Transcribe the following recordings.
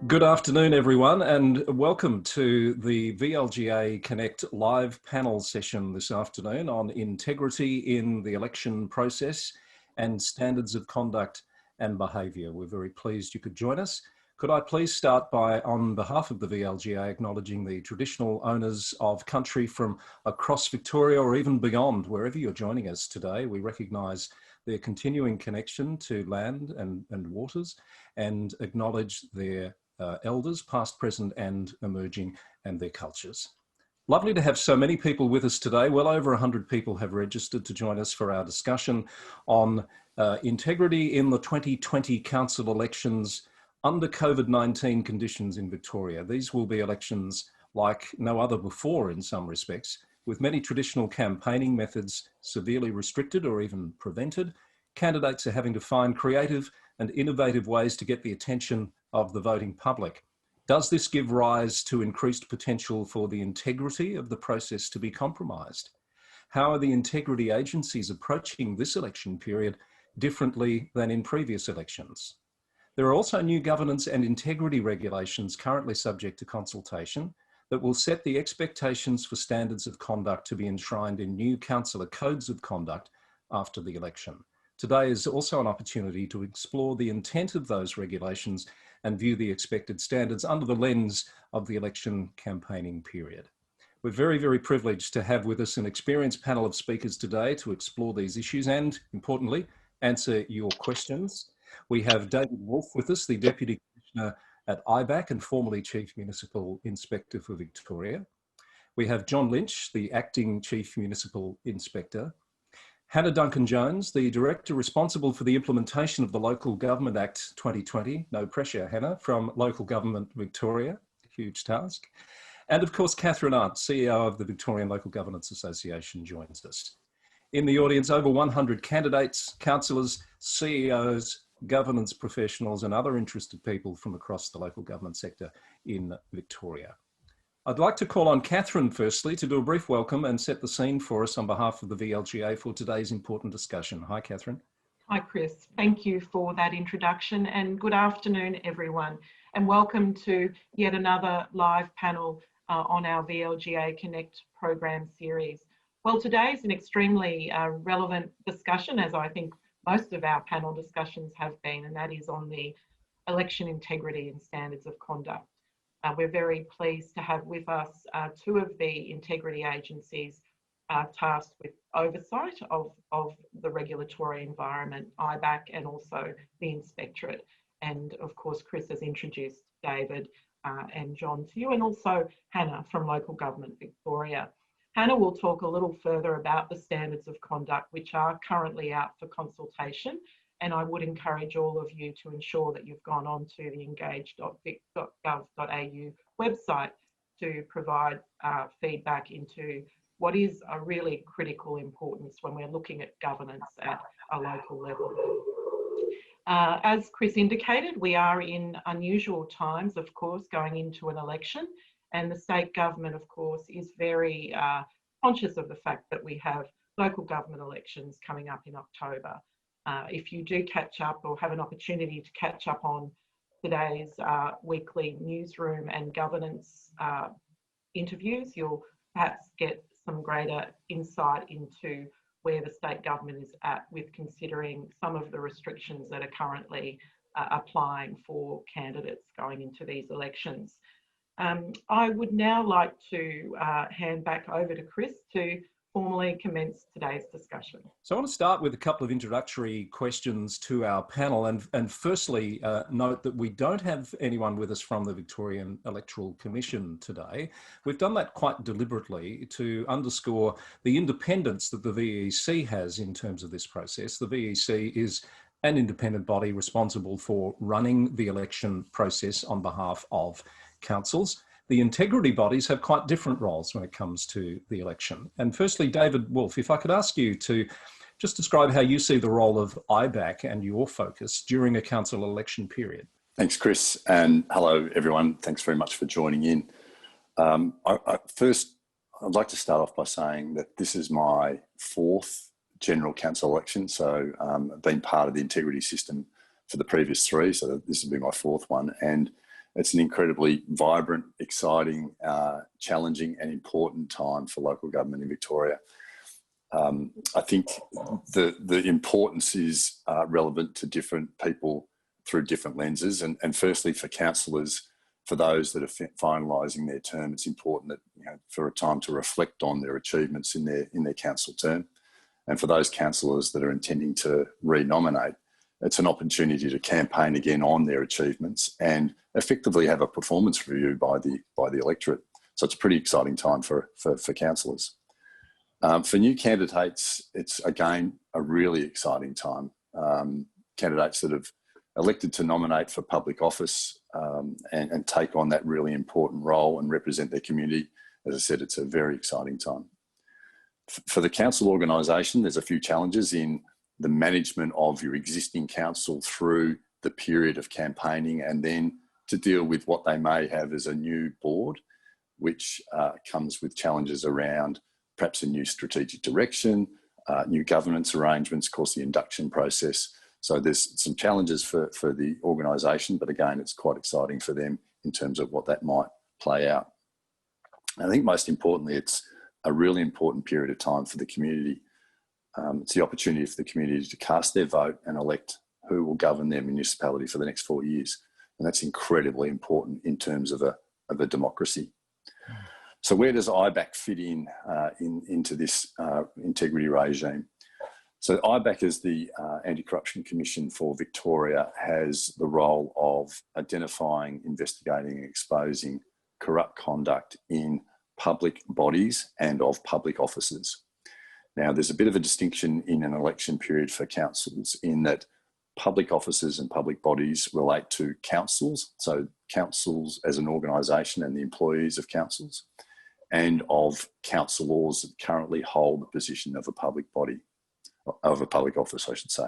Good afternoon, everyone, and welcome to the VLGA Connect live panel session this afternoon on integrity in the election process and standards of conduct and behaviour. We're very pleased you could join us. Could I please start by, on behalf of the VLGA, acknowledging the traditional owners of country from across Victoria or even beyond, wherever you're joining us today. We recognise their continuing connection to land and waters and acknowledge their elders, past, present and emerging, and their cultures. Lovely to have so many people with us today. Well over 100 people have registered to join us for our discussion on integrity in the 2020 council elections under COVID-19 conditions in Victoria. These will be elections like no other before in some respects, with many traditional campaigning methods severely restricted or even prevented. Candidates are having to find creative and innovative ways to get the attention of the voting public. Does this give rise to increased potential for the integrity of the process to be compromised? How are the integrity agencies approaching this election period differently than in previous elections? There are also new governance and integrity regulations currently subject to consultation that will set the expectations for standards of conduct to be enshrined in new Councillor Codes of Conduct after the election. Today is also an opportunity to explore the intent of those regulations and view the expected standards under the lens of the election campaigning period. We're very, very privileged to have with us an experienced panel of speakers today to explore these issues and, importantly, answer your questions. We have David Wolfe with us, the Deputy Commissioner at IBAC and formerly Chief Municipal Inspector for Victoria. We have John Lynch, the Acting Chief Municipal Inspector. Hannah Duncan-Jones, the Director responsible for the implementation of the Local Government Act 2020. No pressure, Hannah, from Local Government Victoria, huge task. And of course, Kathryn Arndt, CEO of the Victorian Local Governance Association, joins us. In the audience, over 100 candidates, councillors, CEOs, governance professionals and other interested people from across the local government sector in Victoria. I'd like to call on Kathryn firstly to do a brief welcome and set the scene for us on behalf of the VLGA for today's important discussion. Hi, Kathryn. Hi, Chris. Thank you for that introduction and good afternoon, everyone. And welcome to yet another live panel on our VLGA Connect program series. Well, today is an extremely relevant discussion, as I think most of our panel discussions have been, and that is on the election integrity and standards of conduct. We're very pleased to have with us two of the integrity agencies tasked with oversight of the regulatory environment, IBAC and also the Inspectorate. And of course, Chris has introduced David and John to you, and also Hannah from Local Government Victoria. Hannah will talk a little further about the standards of conduct, which are currently out for consultation. And I would encourage all of you to ensure that you've gone on to the engage.vic.gov.au website to provide feedback into what is a really critical importance when we're looking at governance at a local level. As Chris indicated, we are in unusual times, of course, going into an election. And the state government, of course, is very conscious of the fact that we have local government elections coming up in October. If you do catch up or have an opportunity to catch up on today's weekly newsroom and governance interviews, you'll perhaps get some greater insight into where the state government is at with considering some of the restrictions that are currently applying for candidates going into these elections. I would now like to hand back over to Chris to formally commence today's discussion. So I want to start with a couple of introductory questions to our panel and firstly note that we don't have anyone with us from the Victorian Electoral Commission today. We've done that quite deliberately to underscore the independence that the VEC has in terms of this process. The VEC is an independent body responsible for running the election process on behalf of councils. The integrity bodies have quite different roles when it comes to the election. And firstly, David Wolfe, if I could ask you to just describe how you see the role of IBAC and your focus during a council election period. Thanks, Chris, and hello, everyone. Thanks very much for joining in. First, I'd like to start off by saying that this is my fourth general council election. So I've been part of the integrity system for the previous three. So this will be my fourth one. And It's an incredibly vibrant, exciting, challenging and important time for local government in Victoria. I think the importance is relevant to different people through different lenses. And firstly, for councillors, for those that are finalising their term, it's important that, you know, for a time to reflect on their achievements in their council term. And for those councillors that are intending to re-nominate, it's an opportunity to campaign again on their achievements and effectively have a performance review by the electorate. So it's a pretty exciting time for councillors. For new candidates, it's again a really exciting time. Candidates that have elected to nominate for public office and take on that really important role and represent their community. As I said, it's a very exciting time. For the council organisation, there's a few challenges in the management of your existing council through the period of campaigning, and then to deal with what they may have as a new board, which comes with challenges around perhaps a new strategic direction, new governance arrangements, of course, the induction process. So there's some challenges for the organisation, but again, it's quite exciting for them in terms of what that might play out. I think most importantly, it's a really important period of time for the community. It's the opportunity for the community to cast their vote and elect who will govern their municipality for the next 4 years. And that's incredibly important in terms of a democracy. So where does IBAC fit into this integrity regime? So IBAC, as the Anti-Corruption Commission for Victoria, has the role of identifying, investigating and exposing corrupt conduct in public bodies and of public offices. Now, there's a bit of a distinction in an election period for councils in that public offices and public bodies relate to councils, so councils as an organisation and the employees of councils, and of councillors that currently hold the position of a public body, of a public office, I should say.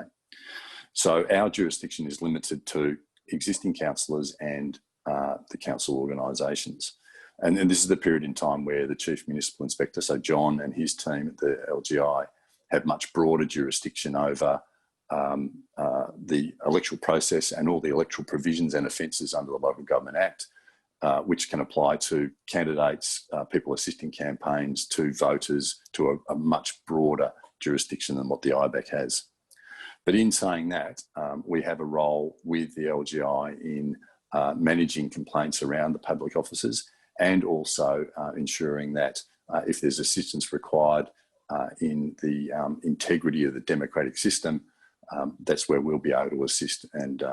So our jurisdiction is limited to existing councillors and the council organisations. And this is the period in time where the Chief Municipal Inspector, so John and his team at the LGI, have much broader jurisdiction over the electoral process and all the electoral provisions and offences under the Local Government Act, which can apply to candidates, people assisting campaigns, to voters, to a much broader jurisdiction than what the IBAC has. But in saying that, we have a role with the LGI in managing complaints around the public offices, and also ensuring that if there's assistance required in the integrity of the democratic system, that's where we'll be able to assist and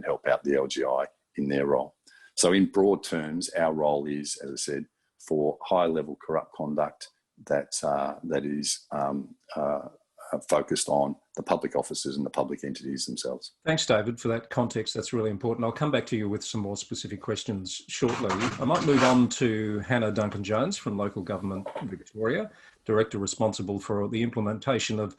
help out the LGI in their role. So in broad terms, our role is, as I said, for high-level corrupt conduct that is focused on the public offices and the public entities themselves. Thanks, David, for that context. That's really important. I'll come back to you with some more specific questions shortly. I might move on to Hannah Duncan-Jones from Local Government Victoria, Director responsible for the implementation of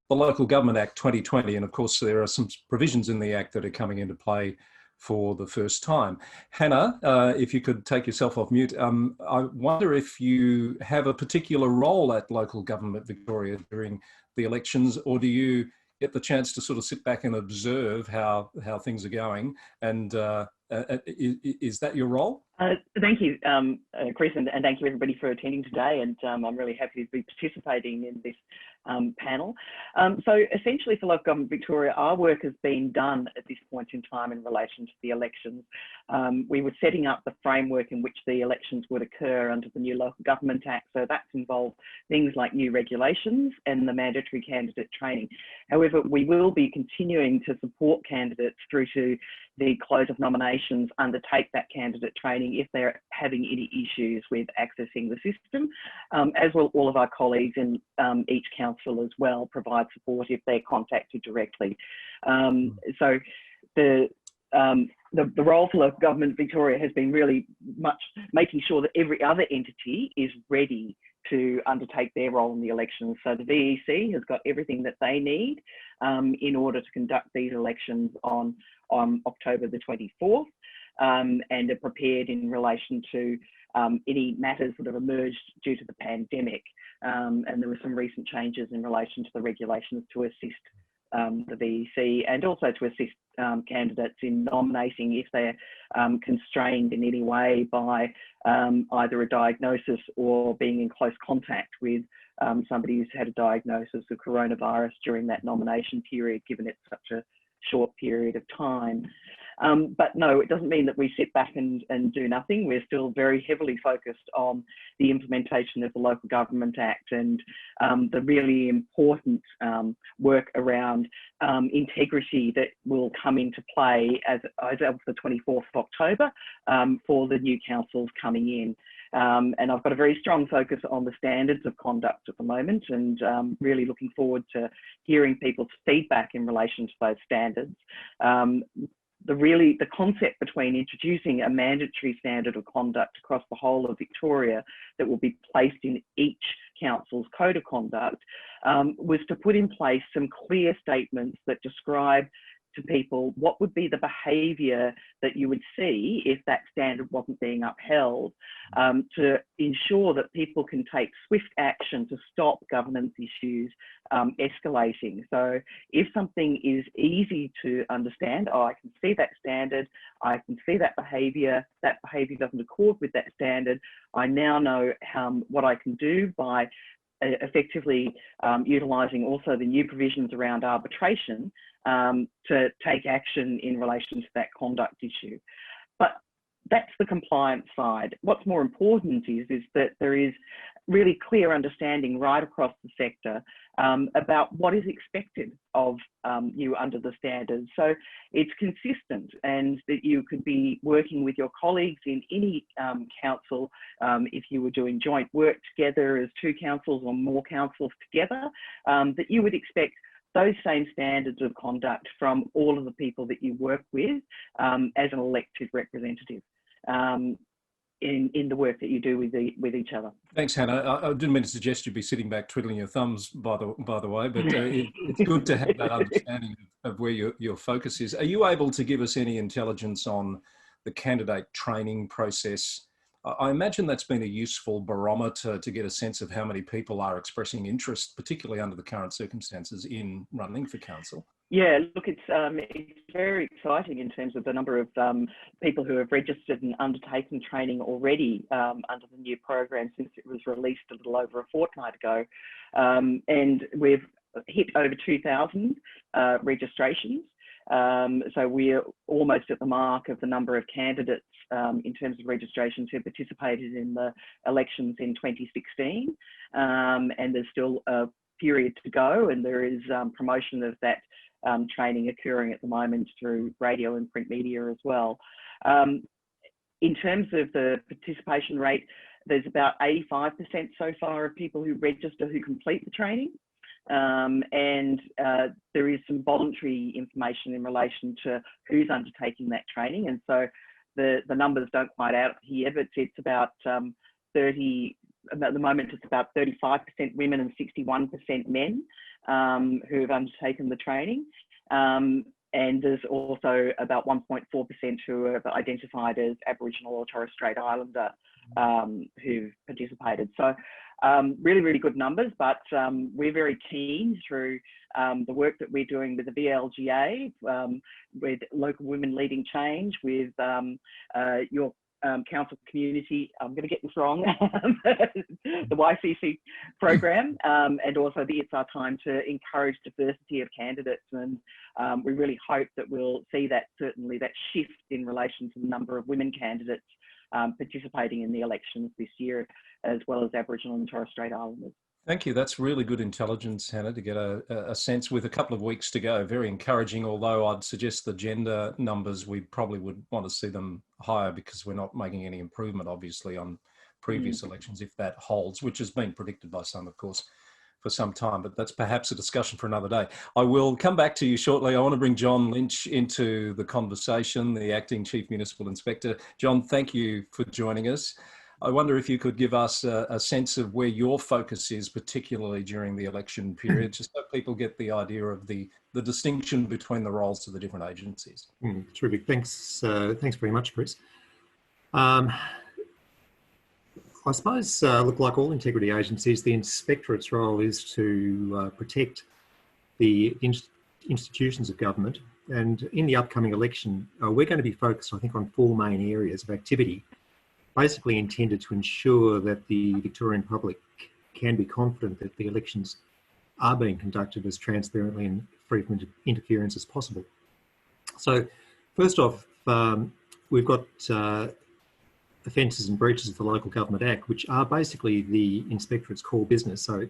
the Local Government Act 2020. And of course, there are some provisions in the Act that are coming into play for the first time. Hannah, if you could take yourself off mute, I wonder if you have a particular role at Local Government Victoria during the elections, or do you get the chance to sort of sit back and observe how things are going? And is that your role? Thank you, Chris, and thank you everybody for attending today. And I'm really happy to be participating in this panel. So essentially for Local Government Victoria, our work has been done at this point in time in relation to the elections. We were setting up the framework in which the elections would occur under the new Local Government Act. So that's involved things like new regulations and the mandatory candidate training. However, we will be continuing to support candidates through to the close of nominations, undertake that candidate training if they're having any issues with accessing the system, as will all of our colleagues in each council as well provide support if they're contacted directly. So the role for Local Government Victoria has been really much making sure that every other entity is ready to undertake their role in the elections. So the VEC has got everything that they need in order to conduct these elections on October the 24th, and are prepared in relation to any matters that have emerged due to the pandemic. And there were some recent changes in relation to the regulations to assist the VEC, and also to assist candidates in nominating if they're constrained in any way by either a diagnosis or being in close contact with somebody who's had a diagnosis of coronavirus during that nomination period, given it's such a short period of time. But no, it doesn't mean that we sit back and do nothing. We're still very heavily focused on the implementation of the Local Government Act and the really important work around integrity that will come into play as of the 24th of October for the new councils coming in. And I've got a very strong focus on the standards of conduct at the moment, and really looking forward to hearing people's feedback in relation to those standards. The concept between introducing a mandatory standard of conduct across the whole of Victoria that will be placed in each council's code of conduct was to put in place some clear statements that describe to people what would be the behaviour that you would see if that standard wasn't being upheld, to ensure that people can take swift action to stop governance issues escalating. So if something is easy to understand, oh, I can see that standard, I can see that behaviour doesn't accord with that standard, I now know what I can do by effectively utilising also the new provisions around arbitration to take action in relation to that conduct issue. But that's the compliance side. What's more important is that there is really clear understanding right across the sector about what is expected of you under the standards. So it's consistent, and that you could be working with your colleagues in any council, if you were doing joint work together as two councils or more councils together, that you would expect those same standards of conduct from all of the people that you work with as an elected representative in the work that you do with each other. Thanks, Hannah. I didn't mean to suggest you'd be sitting back twiddling your thumbs, by the way, but it's good to have that understanding of where your focus is. Are you able to give us any intelligence on the candidate training process? I imagine that's been a useful barometer to get a sense of how many people are expressing interest, particularly under the current circumstances, in running for council. Yeah, look, it's very exciting in terms of the number of people who have registered and undertaken training already under the new program since it was released a little over a fortnight ago. And we've hit over 2,000 registrations. So we're almost at the mark of the number of candidates in terms of registrations who participated in the elections in 2016. And there's still a period to go, and there is promotion of that training occurring at the moment through radio and print media as well. In terms of the participation rate, there's about 85% so far of people who register who complete the training. And there is some voluntary information in relation to who's undertaking that training. And so the numbers don't quite out here, but it's about at the moment it's about 35% women and 61% men who have undertaken the training. And there's also about 1.4% who are identified as Aboriginal or Torres Strait Islander who've participated. So really, really good numbers, but we're very keen through the work that we're doing with the VLGA, with Local Women Leading Change, with your council community, I'm going to get this wrong, the YCC program, and also the It's Our Time to encourage diversity of candidates. And we really hope that we'll see that, certainly that shift in relation to the number of women candidates participating in the elections this year, as well as Aboriginal and Torres Strait Islanders. Thank you. That's really good intelligence, Hannah, to get a sense with a couple of weeks to go. Very encouraging, although I'd suggest the gender numbers, we probably would want to see them higher because we're not making any improvement, obviously, on previous elections, if that holds, which has been predicted by some, of course, for some time, but that's perhaps a discussion for another day. I will come back to you shortly. I want to bring John Lynch into the conversation, the Acting Chief Municipal Inspector. John, thank you for joining us. I wonder if you could give us a sense of where your focus is, particularly during the election period, just so people get the idea of the distinction between the roles of the different agencies. Terrific. Thanks very much, Chris. I suppose, look, like all integrity agencies, the inspectorate's role is to protect the institutions of government. And in the upcoming election, we're going to be focused, I think, on 4 main areas of activity, basically intended to ensure that the Victorian public can be confident that the elections are being conducted as transparently and free from interference as possible. So first off, we've got offences and breaches of the Local Government Act, which are basically the Inspectorate's core business. So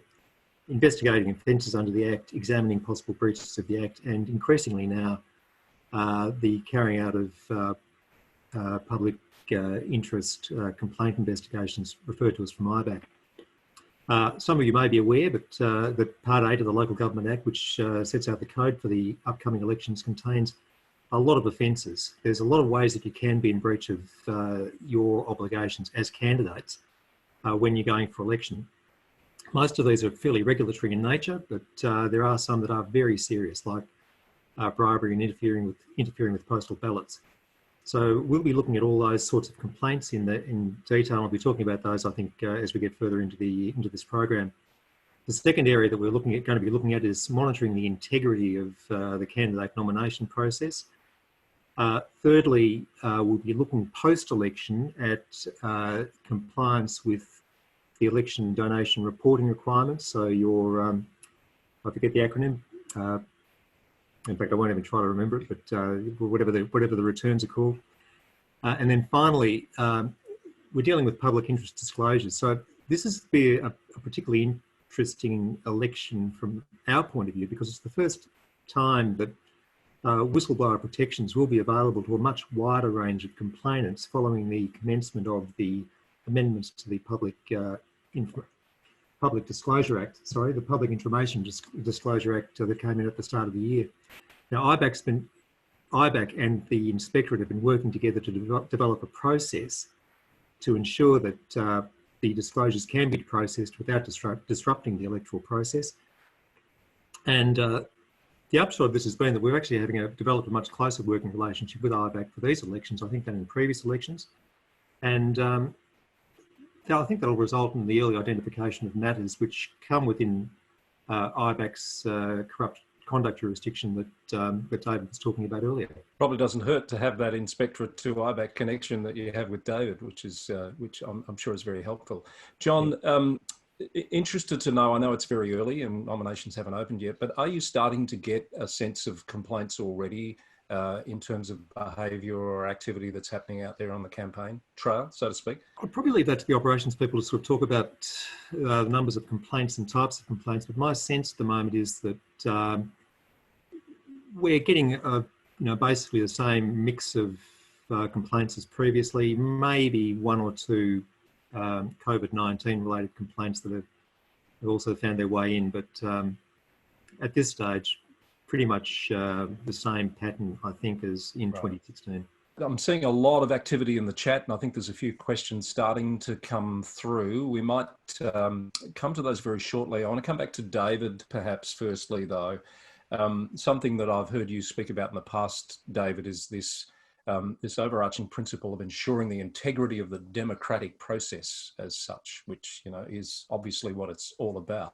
investigating offences under the Act, examining possible breaches of the Act, and increasingly now the carrying out of public interest complaint investigations referred to as from IBAC. Some of you may be aware, but that Part 8 of the Local Government Act, which sets out the code for the upcoming elections, contains a lot of offences. There's a lot of ways that you can be in breach of your obligations as candidates when you're going for election. Most of these are fairly regulatory in nature, but there are some that are very serious, like bribery and interfering with postal ballots. So we'll be looking at all those sorts of complaints in detail. I'll be talking about those, I think, as we get further into this program. The second area that we're going to be looking at is monitoring the integrity of the candidate nomination process. Thirdly, we'll be looking post-election at compliance with the election donation reporting requirements. So your, I forget the acronym. In fact, I won't even try to remember it, but whatever the returns are called. And then finally, we're dealing with public interest disclosures. So this is a particularly interesting election from our point of view, because it's the first time that whistleblower protections will be available to a much wider range of complainants following the commencement of the amendments to the Public Disclosure Act, the Public Information Disclosure Act that came in at the start of the year. Now, IBAC and the Inspectorate have been working together to develop a process to ensure that the disclosures can be processed without disrupting the electoral process. And the upshot of this has been that we're actually developed a much closer working relationship with IBAC for these elections, I think, than in previous elections. And I think that'll result in the early identification of matters which come within IBAC's corrupt conduct jurisdiction that David was talking about earlier. Probably doesn't hurt to have that Inspectorate to IBAC connection that you have with David, which I'm sure is very helpful. John, interested to know, I know it's very early and nominations haven't opened yet, but are you starting to get a sense of complaints already in terms of behaviour or activity that's happening out there on the campaign trail, so to speak? I'd probably leave that to the operations people to sort of talk about the numbers of complaints and types of complaints, but my sense at the moment is that we're getting basically the same mix of complaints as previously, maybe 1 or 2 COVID-19 related complaints that have also found their way in, but at this stage, pretty much the same pattern, I think, as in 2016. I'm seeing a lot of activity in the chat, and I think there's a few questions starting to come through. We might come to those very shortly. I want to come back to David, perhaps, firstly, though. Something that I've heard you speak about in the past, David, is this overarching principle of ensuring the integrity of the democratic process as such, which is obviously what it's all about.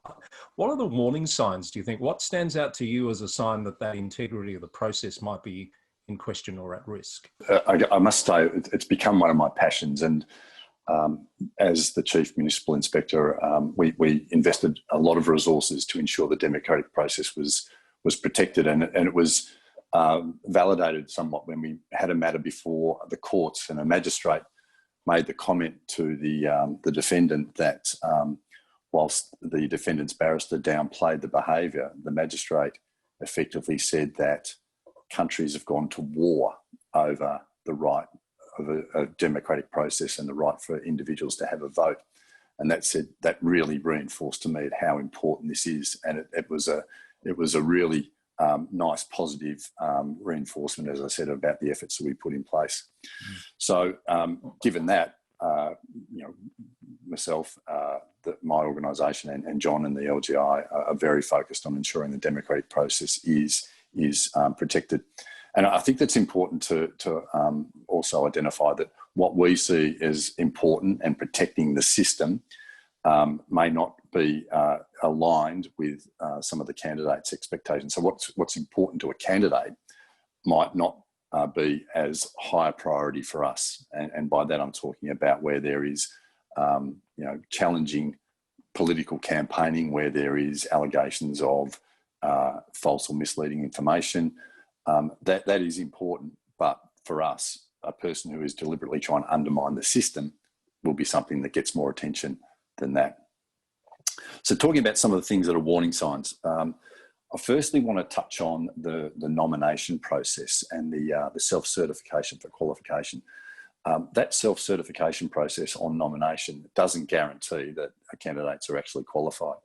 What are the warning signs, do you think? What stands out to you as a sign that that integrity of the process might be in question or at risk? I must say, it's become one of my passions, and as the Chief Municipal Inspector, we invested a lot of resources to ensure the democratic process was protected, and it was validated somewhat when we had a matter before the courts, and a magistrate made the comment to the defendant that whilst the defendant's barrister downplayed the behaviour, the magistrate effectively said that countries have gone to war over the right of a democratic process and the right for individuals to have a vote. And that really reinforced to me how important this is, and it was a really nice positive reinforcement, as I said, about the efforts that we put in place. So given that, myself, my organisation and John and the LGI are very focused on ensuring the democratic process is protected. And I think that's important to also identify that what we see as important and protecting the system may not be aligned with some of the candidates' expectations. So what's important to a candidate might not be as high a priority for us. And by that I'm talking about where there is challenging political campaigning, where there is allegations of false or misleading information. That is important, but for us, a person who is deliberately trying to undermine the system will be something that gets more attention than that. So talking about some of the things that are warning signs, I firstly want to touch on the nomination process and the self-certification for qualification. That self-certification process on nomination doesn't guarantee that candidates are actually qualified.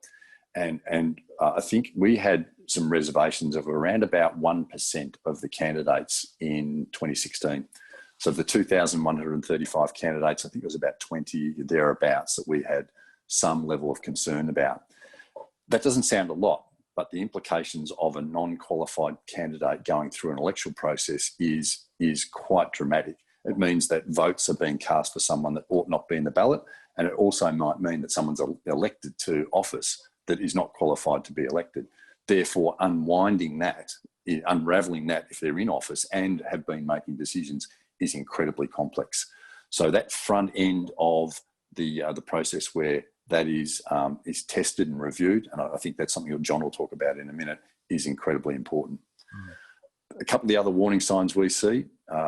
And I think we had some reservations of around about 1% of the candidates in 2016. So of the 2,135 candidates, I think it was about 20 thereabouts that we had some level of concern about. That doesn't sound a lot, but the implications of a non-qualified candidate going through an electoral process is quite dramatic. It means that votes are being cast for someone that ought not be in the ballot, and it also might mean that someone's elected to office that is not qualified to be elected. Therefore, unwinding that, unravelling that if they're in office and have been making decisions is incredibly complex. So that front end of the process where that is tested and reviewed, and I think that's something that John will talk about in a minute, is incredibly important. A couple of the other warning signs we see,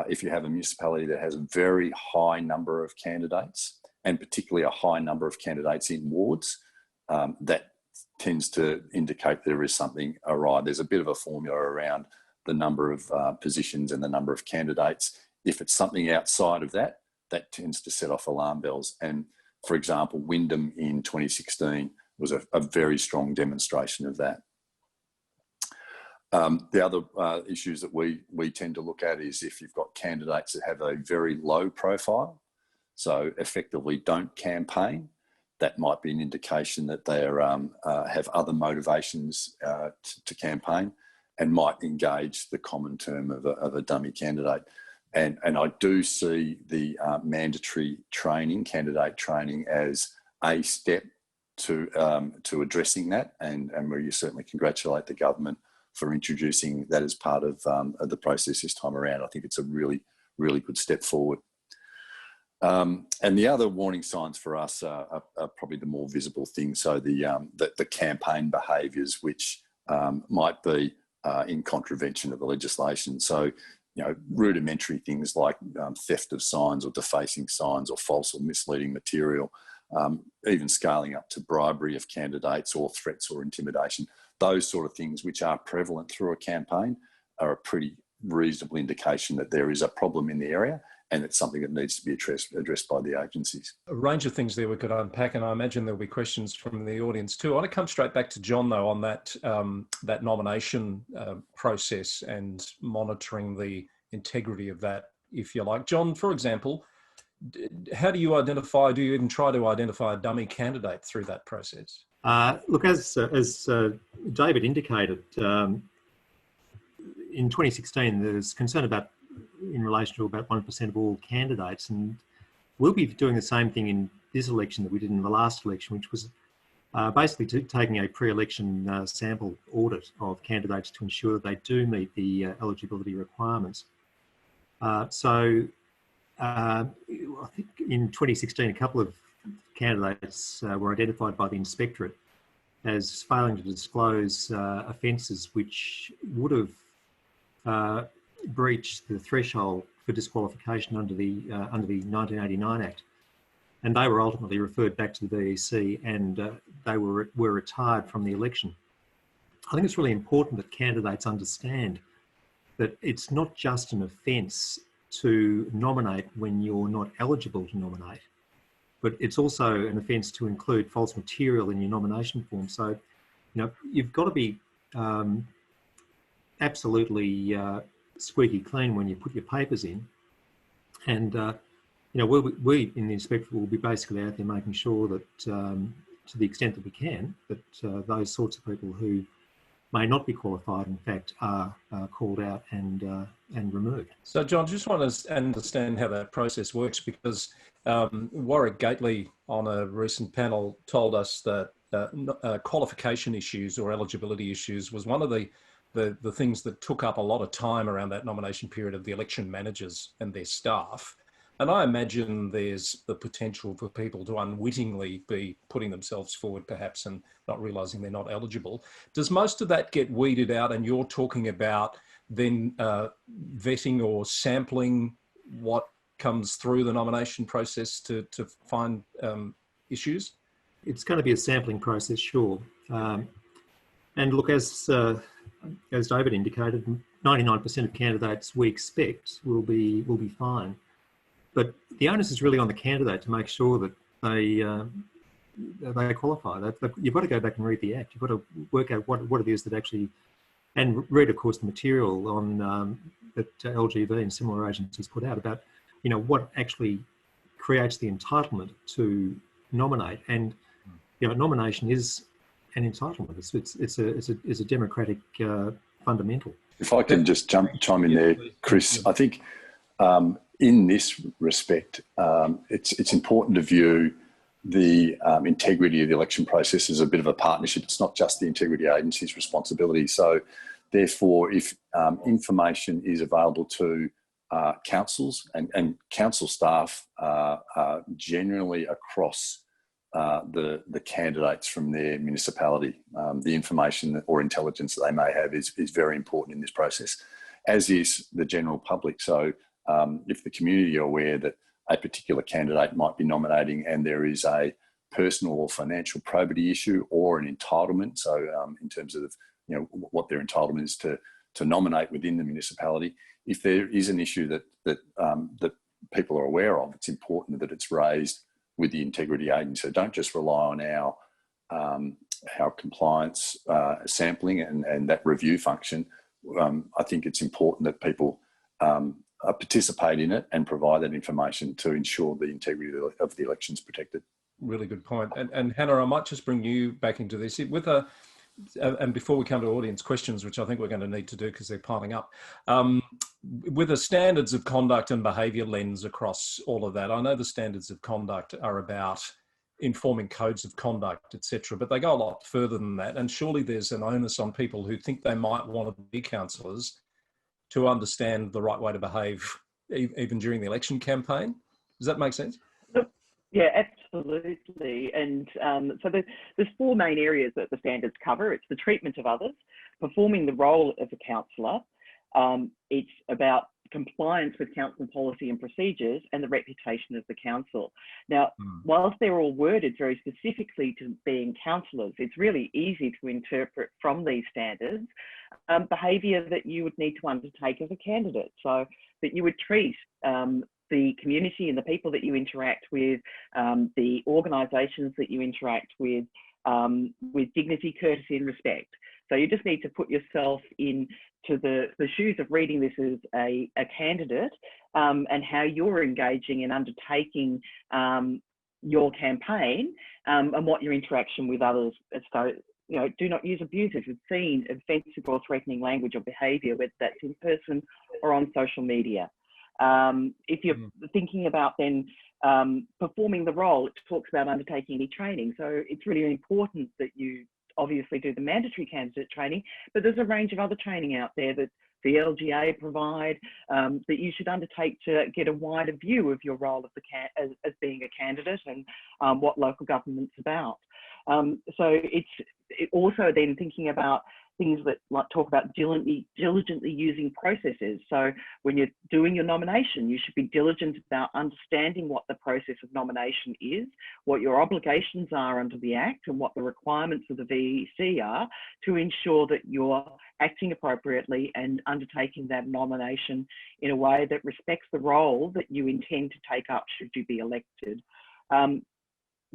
if you have a municipality that has a very high number of candidates, and particularly a high number of candidates in wards, that tends to indicate there is something awry. There's a bit of a formula around the number of positions and the number of candidates. If it's something outside of that, that tends to set off alarm bells. And for example, Wyndham in 2016 was a very strong demonstration of that. The other issues that we tend to look at is if you've got candidates that have a very low profile, so effectively don't campaign, that might be an indication that they have other motivations to campaign and might engage the common term of a dummy candidate. And I do see the mandatory training, candidate training, as a step to addressing that, and we certainly congratulate the government for introducing that as part of the process this time around. I think it's a really, really good step forward. And the other warning signs for us are probably the more visible things. So the campaign behaviours which might be in contravention of the legislation. So, rudimentary things like theft of signs or defacing signs or false or misleading material, even scaling up to bribery of candidates or threats or intimidation. Those sort of things which are prevalent through a campaign are a pretty reasonable indication that there is a problem in the area, and it's something that needs to be addressed by the agencies. A range of things there we could unpack, and I imagine there'll be questions from the audience too. I want to come straight back to John though on that that nomination process and monitoring the integrity of that, if you like. John, for example, how do you identify? Do you even try to identify a dummy candidate through that process? Look, as David indicated, in 2016 there's concern in relation to about 1% of all candidates, and we'll be doing the same thing in this election that we did in the last election, which was basically taking a pre-election sample audit of candidates to ensure that they do meet the eligibility requirements. I think in 2016 a couple of candidates were identified by the Inspectorate as failing to disclose offences which would have breached the threshold for disqualification under the 1989 Act, and they were ultimately referred back to the VEC, and they were retired from the election. I think it's really important that candidates understand that it's not just an offence to nominate when you're not eligible to nominate, but it's also an offence to include false material in your nomination form. So, you've got to be absolutely squeaky clean when you put your papers in. And, we in the Inspectorate will be basically out there making sure that, to the extent that we can, that those sorts of people who may not be qualified, in fact, are called out and removed. So, John, just want to understand how that process works, because Warwick Gately on a recent panel told us that qualification issues or eligibility issues was one of the things that took up a lot of time around that nomination period of the election managers and their staff. And I imagine there's the potential for people to unwittingly be putting themselves forward perhaps and not realising they're not eligible. Does most of that get weeded out, and you're talking about then vetting or sampling what comes through the nomination process to find issues? It's going to be a sampling process, sure. And look, as David indicated, 99% of candidates we expect will be fine. But the onus is really on the candidate to make sure that they qualify. You've got to go back and read the Act. You've got to work out what it is that actually, and read, of course, the material on that LGV and similar agencies put out about, what actually creates the entitlement to nominate. And nomination is an entitlement. It's a democratic fundamental. If I can just chime in there, Chris, I think in this respect, it's important to view the integrity of the election process as a bit of a partnership. It's not just the integrity agency's responsibility. So therefore, if information is available to councils and council staff generally across the candidates from their municipality, the information or intelligence that they may have is very important in this process, as is the general public. So if the community are aware that a particular candidate might be nominating and there is a personal or financial probity issue or an entitlement, so in terms of what their entitlement is to nominate within the municipality, if there is an issue that people are aware of, it's important that it's raised with the integrity agency. So don't just rely on our compliance sampling and that review function. I think it's important that people participate in it and provide that information to ensure the integrity of the elections protected. Really good point. And Hannah, I might just bring you back into this with and before we come to audience questions, which I think we're going to need to do because they're piling up, with the standards of conduct and behaviour lens across all of that. I know the standards of conduct are about informing codes of conduct, etc., but they go a lot further than that. And surely there's an onus on people who think they might want to be councillors to understand the right way to behave even during the election campaign. Does that make sense? Yeah, absolutely. And so there's four main areas that the standards cover. It's the treatment of others, performing the role of a councillor. It's about compliance with council policy and procedures, and the reputation of the council. Now, whilst they're all worded very specifically to being councillors, it's really easy to interpret from these standards behaviour that you would need to undertake as a candidate. So that you would treat the community and the people that you interact with, the organisations that you interact with dignity, courtesy and respect. So you just need to put yourself into the shoes of reading this as a candidate and how you're engaging and undertaking your campaign and what your interaction with others. So, do not use abusive, obscene, offensive or threatening language or behaviour, whether that's in person or on social media. If you're thinking about then performing the role, it talks about undertaking any training. So it's really important that you obviously do the mandatory candidate training, but there's a range of other training out there that the VLGA provide that you should undertake to get a wider view of your role as being a candidate and what local government's about. So it's also then thinking about things that talk about diligently using processes. So when you're doing your nomination, you should be diligent about understanding what the process of nomination is, what your obligations are under the Act and what the requirements of the VEC are to ensure that you're acting appropriately and undertaking that nomination in a way that respects the role that you intend to take up should you be elected.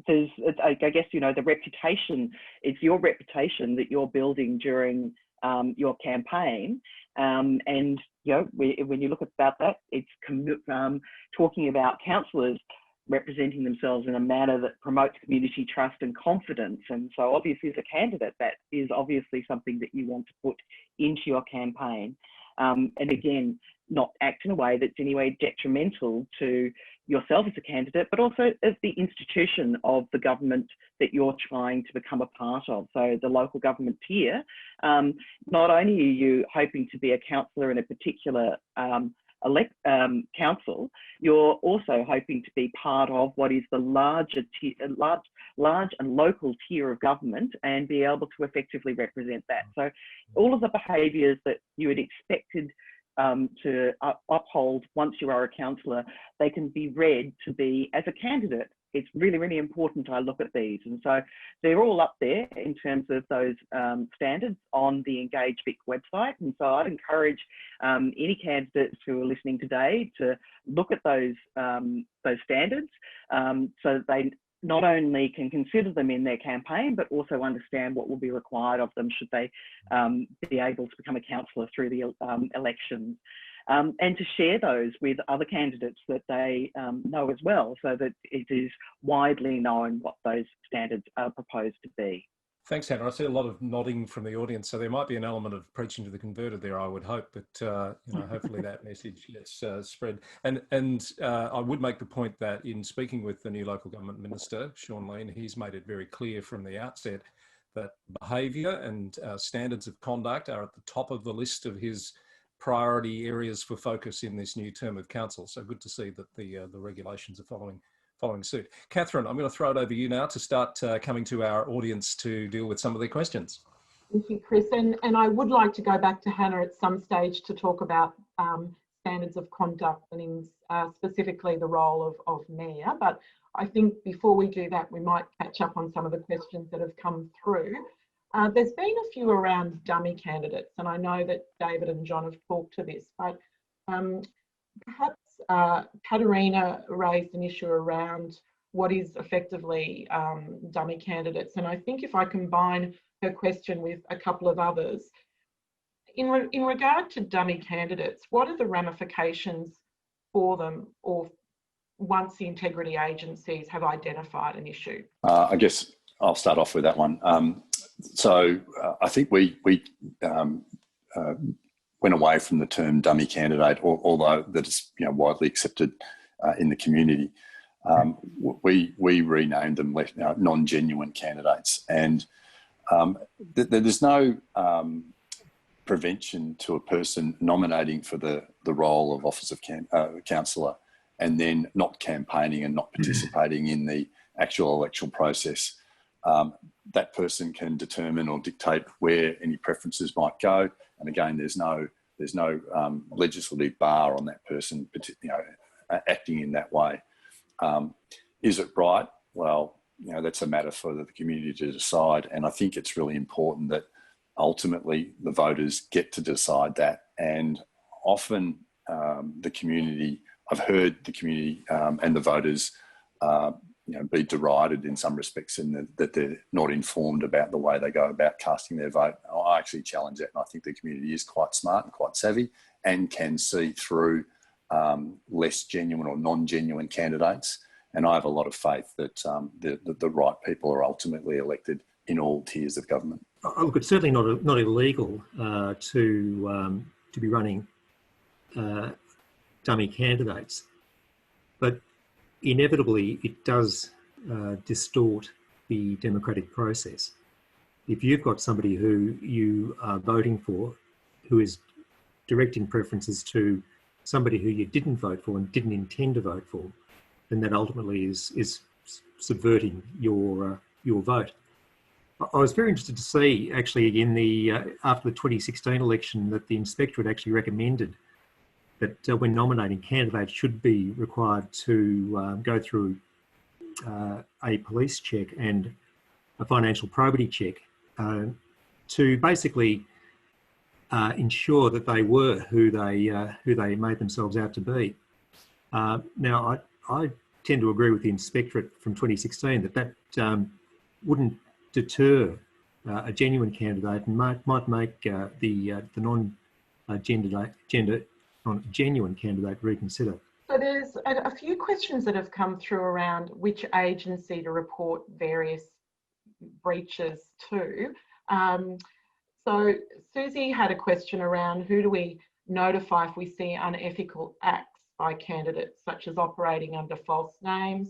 I guess, the reputation, it's your reputation that you're building during your campaign. And, when you look about that, it's talking about councillors representing themselves in a manner that promotes community trust and confidence. And so obviously as a candidate, that is obviously something that you want to put into your campaign. And again, not act in a way that's in any way detrimental to yourself as a candidate, but also as the institution of the government that you're trying to become a part of. So the local government tier, not only are you hoping to be a councillor in a particular council, you're also hoping to be part of what is the large and local tier of government and be able to effectively represent that. So all of the behaviours that you had expected to uphold once you are a councillor, they can be read to be as a candidate. It's really, really important I look at these. And so they're all up there in terms of those standards on the Engage Vic website. And so I'd encourage any candidates who are listening today to look at those standards so that they not only can consider them in their campaign, but also understand what will be required of them should they be able to become a councillor through the elections. And to share those with other candidates that they know as well, so that it is widely known what those standards are proposed to be. Thanks, Hannah. I see a lot of nodding from the audience, so there might be an element of preaching to the converted there, I would hope, but you know, hopefully that message gets spread. And I would make the point that in speaking with the new local government minister, Sean Lean, he's made it very clear from the outset that behaviour and standards of conduct are at the top of the list of his priority areas for focus in this new term of council. So good to see that the regulations are following suit. Kathryn, I'm going to throw it over to you now to start coming to our audience to deal with some of their questions. Thank you, Chris. And I would like to go back to Hannah at some stage to talk about standards of conduct and specifically the role of mayor. But I think before we do that, we might catch up on some of the questions that have come through. There's been a few around dummy candidates, and I know that David and John have talked to this, but perhaps Katerina raised an issue around what is effectively dummy candidates. And I think if I combine her question with a couple of others, in regard to dummy candidates, what are the ramifications for them, or once the integrity agencies have identified an issue? I guess I'll start off with that one. I think we went away from the term dummy candidate, although that is widely accepted in the community. We renamed them non-genuine candidates, and there's no prevention to a person nominating for the role of office of councillor and then not campaigning and not participating in the actual electoral process. That person can determine or dictate where any preferences might go, and again, there's no legislative bar on that person, acting in that way. Is it right? Well, that's a matter for the community to decide, and I think it's really important that ultimately the voters get to decide that. And often the community, I've heard the community and the voters be derided in some respects in that they're not informed about the way they go about casting their vote. I actually challenge that, and I think the community is quite smart and quite savvy and can see through less genuine or non-genuine candidates. And I have a lot of faith that the right people are ultimately elected in all tiers of government. Look, it's certainly not illegal to be running dummy candidates, but inevitably it does distort the democratic process. If you've got somebody who you are voting for who is directing preferences to somebody who you didn't vote for and didn't intend to vote for, then that ultimately is subverting your vote. I was very interested to see actually in the after the 2016 election that the Inspectorate actually recommended that when nominating candidates should be required to go through a police check and a financial probity check to basically ensure that they were who they made themselves out to be. Now, I tend to agree with the Inspectorate from 2016 that wouldn't deter a genuine candidate and might make the non-genuine candidate reconsider. So there's a few questions that have come through around which agency to report various breaches to. So Susie had a question around who do we notify if we see unethical acts by candidates, such as operating under false names,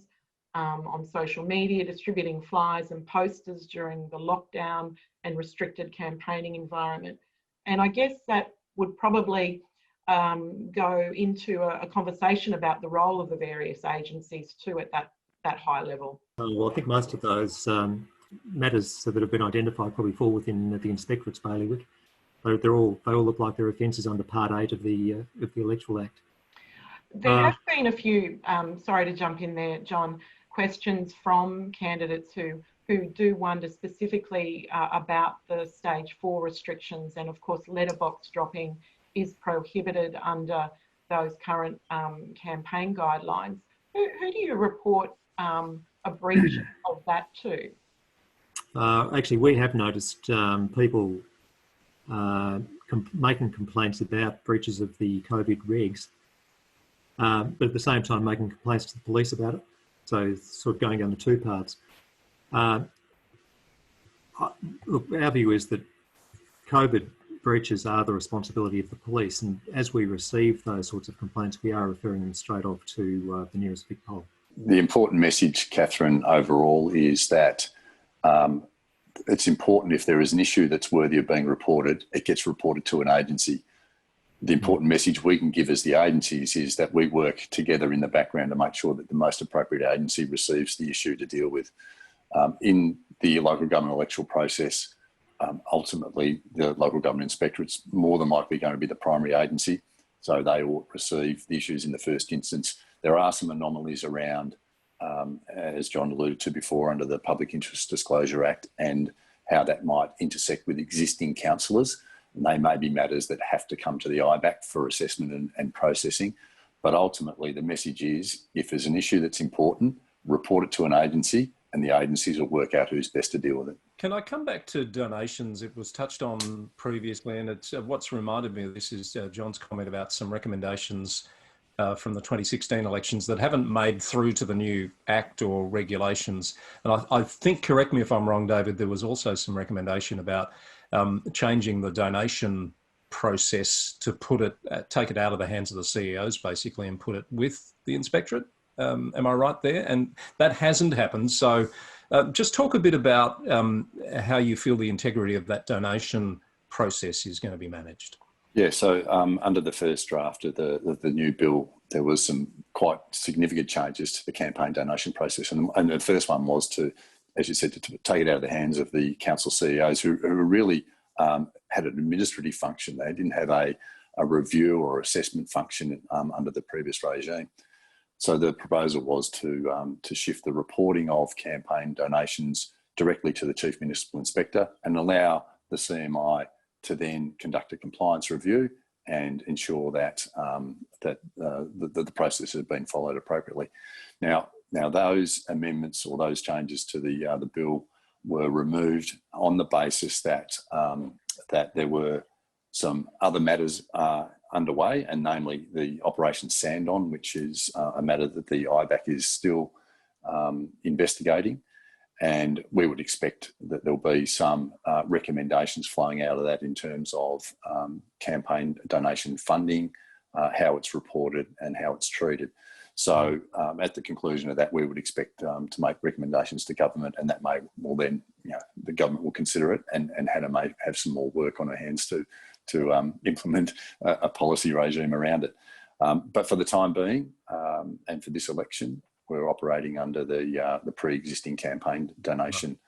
on social media, distributing flyers and posters during the lockdown and restricted campaigning environment. And I guess that would probably go into a conversation about the role of the various agencies too at that high level. Well, I think most of those matters that have been identified probably fall within the Inspectorate's bailiwick. They all look like they're offences under Part 8 of the Electoral Act. There have been a few, sorry to jump in there, John, questions from candidates who do wonder specifically about the stage 4 restrictions, and of course letterbox dropping is prohibited under those current campaign guidelines. Who do you report a breach of that to? Actually, we have noticed people making complaints about breaches of the COVID regs, but at the same time making complaints to the police about it. So it's sort of going down the two paths. Look, our view is that COVID breaches are the responsibility of the police, and as we receive those sorts of complaints, we are referring them straight off to the nearest big pole. The important message, Kathryn, overall is that it's important if there is an issue that's worthy of being reported, it gets reported to an agency. The important message we can give as the agencies is that we work together in the background to make sure that the most appropriate agency receives the issue to deal with. In the local government electoral process, ultimately the local government inspectorate's more than likely going to be the primary agency, so they will receive the issues in the first instance. There are some anomalies around, as John alluded to before, under the Public Interest Disclosure Act and how that might intersect with existing councillors. And they may be matters that have to come to the IBAC for assessment and processing. But ultimately the message is, if there's an issue that's important, report it to an agency and the agencies will work out who's best to deal with it. Can I come back to donations? It was touched on previously, and it's what's reminded me of this is John's comment about some recommendations from the 2016 elections that haven't made through to the new Act or regulations. And I think, correct me if I'm wrong, David, there was also some recommendation about changing the donation process to put it, take it out of the hands of the CEOs basically and put it with the Inspectorate. Am I right there? And that hasn't happened. So just talk a bit about how you feel the integrity of that donation process is going to be managed. Yeah, so under the first draft of the new bill, there was some quite significant changes to the campaign donation process. And the first one was to, as you said, to take it out of the hands of the council CEOs who really had an administrative function. They didn't have a review or assessment function under the previous regime. So the proposal was to shift the reporting of campaign donations directly to the Chief Municipal Inspector and allow the CMI to then conduct a compliance review and ensure that the process has been followed appropriately. Now those amendments or those changes to the bill were removed on the basis that that there were some other matters underway, and namely the Operation Sand-On, which is a matter that the IBAC is still investigating. And we would expect that there'll be some recommendations flowing out of that in terms of campaign donation funding, how it's reported and how it's treated. So at the conclusion of that, we would expect to make recommendations to government, and that will then, the government will consider it, and Hannah may have some more work on her hands to implement a policy regime around it. But for the time being, and for this election, we're operating under the pre-existing campaign donation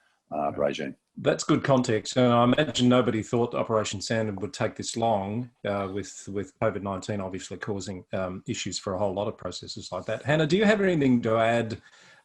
regime. That's good context. And I imagine nobody thought Operation Sand would take this long with COVID-19 obviously causing issues for a whole lot of processes like that. Hannah, do you have anything to add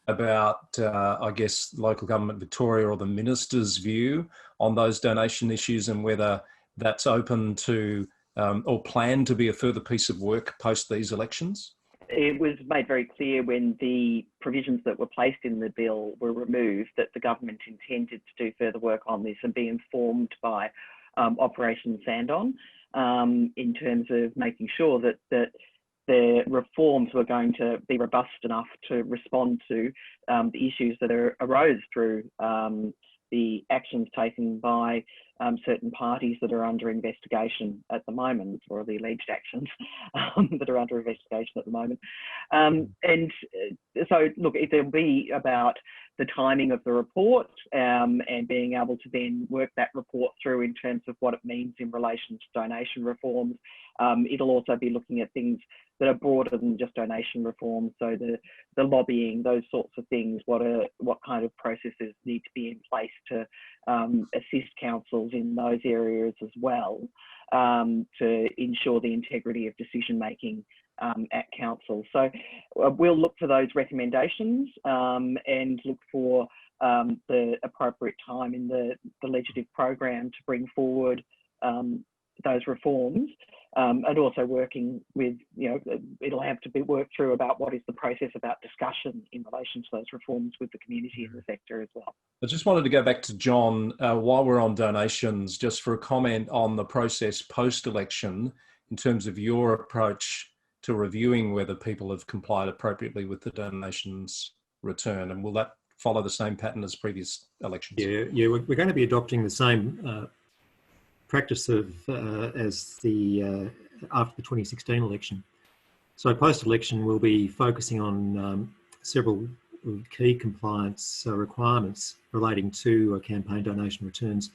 about, I guess, local government Victoria or the minister's view on those donation issues and whether that's open to or planned to be a further piece of work post these elections? It was made very clear when the provisions that were placed in the bill were removed that the government intended to do further work on this and be informed by Operation Sand-On in terms of making sure that the reforms were going to be robust enough to respond to the issues that arose through the actions taken by certain parties that are under investigation at the moment, or the alleged actions that are under investigation at the moment. So look, it'll be about the timing of the report and being able to then work that report through in terms of what it means in relation to donation reforms. It'll also be looking at things that are broader than just donation reform, so the lobbying, those sorts of things. What kind of processes need to be in place to assist councils in those areas as well, to ensure the integrity of decision making at council. So we'll look for those recommendations and look for the appropriate time in the legislative program to bring forward those reforms, and also working with, it'll have to be worked through about what is the process about discussion in relation to those reforms with the community and the sector as well. I just wanted to go back to John while we're on donations, just for a comment on the process post-election in terms of your approach to reviewing whether people have complied appropriately with the donations return, and will that follow the same pattern as previous elections? Yeah, we're going to be adopting the same practice of as the after the 2016 election. So post-election, we'll be focusing on several key compliance requirements relating to campaign donation returns,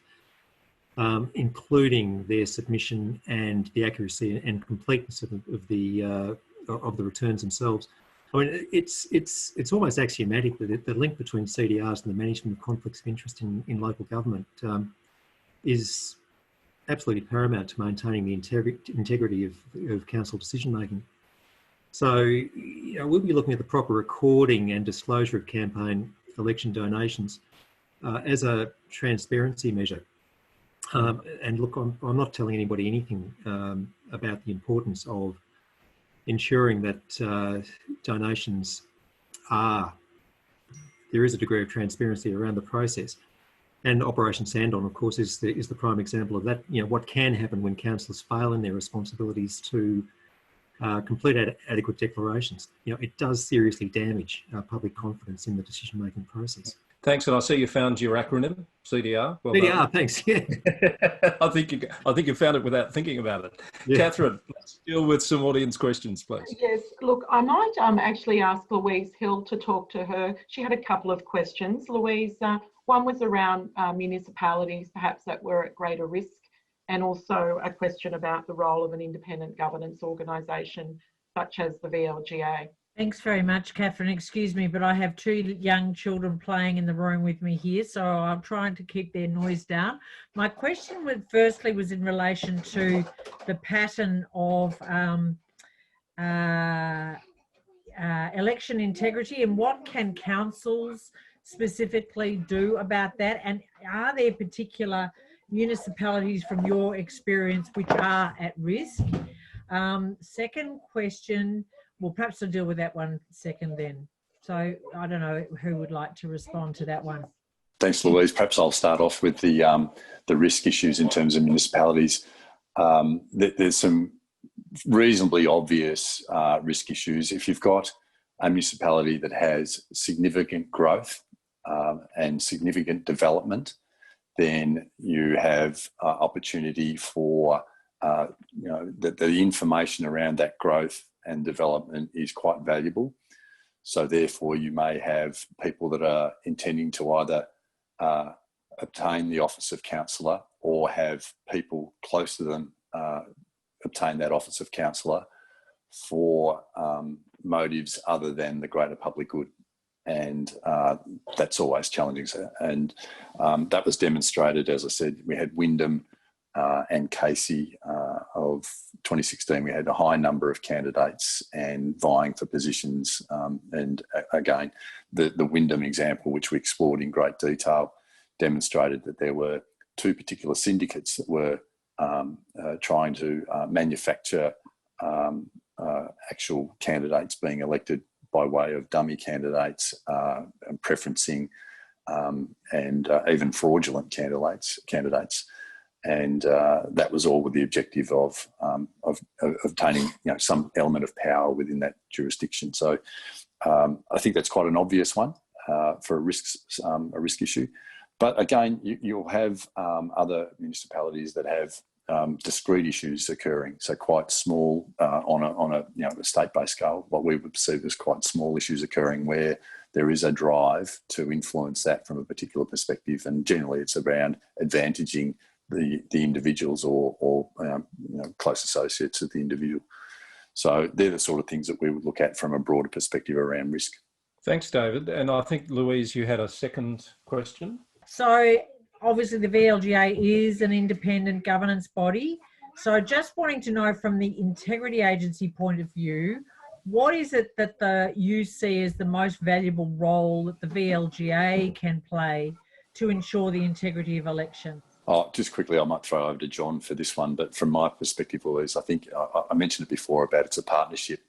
including their submission and the accuracy and completeness of the returns themselves. I mean, it's almost axiomatic that the link between CDRs and the management of conflicts of interest in local government is absolutely paramount to maintaining the integrity of council decision making. So, we'll be looking at the proper recording and disclosure of campaign election donations as a transparency measure. And look, I'm not telling anybody anything about the importance of ensuring that donations there is a degree of transparency around the process. And Operation Sandon, of course, is the prime example of that. What can happen when councillors fail in their responsibilities to complete adequate declarations. It does seriously damage public confidence in the decision-making process. Thanks, and I see you found your acronym, CDR. Well CDR, done. thanks. Yeah. I think you found it without thinking about it. Yeah. Kathryn, let's deal with some audience questions, please. Yes, look, I might actually ask Louise Hill to talk to her. She had a couple of questions. Louise, one was around municipalities, perhaps that were at greater risk, and also a question about the role of an independent governance organisation such as the VLGA. Thanks very much, Kathryn. Excuse me, but I have two young children playing in the room with me here, so I'm trying to keep their noise down. My question firstly was in relation to the pattern of election integrity, and what can councils specifically do about that, and are there particular municipalities from your experience which are at risk? Second question, well, perhaps I'll deal with that one second then. So I don't know who would like to respond to that one. Thanks, Louise. Perhaps I'll start off with the risk issues in terms of municipalities. There's some reasonably obvious risk issues. If you've got a municipality that has significant growth and significant development, then you have opportunity for the information around that growth and development is quite valuable. So therefore you may have people that are intending to either obtain the office of councillor or have people close to them obtain that office of councillor for motives other than the greater public good. And that's always challenging. And that was demonstrated, as I said, we had Wyndham and Casey of 2016. We had a high number of candidates and vying for positions. And again, the Wyndham example, which we explored in great detail, demonstrated that there were two particular syndicates that were trying to manufacture actual candidates being elected by way of dummy candidates, and preferencing and even fraudulent candidates. And that was all with the objective of obtaining some element of power within that jurisdiction. So I think that's quite an obvious one for a risk issue. But again, you'll have other municipalities that have discrete issues occurring, so quite small on a state-based scale. What we would perceive as quite small issues occurring where there is a drive to influence that from a particular perspective, and generally it's around advantaging the individuals or close associates of the individual. So they're the sort of things that we would look at from a broader perspective around risk. Thanks, David. And I think, Louise, you had a second question. So obviously the VLGA is an independent governance body. So just wanting to know from the integrity agency point of view, what is it that you see as the most valuable role that the VLGA can play to ensure the integrity of elections? Oh, just quickly, I might throw over to John for this one, but from my perspective, Louise, I think I mentioned it before about it's a partnership.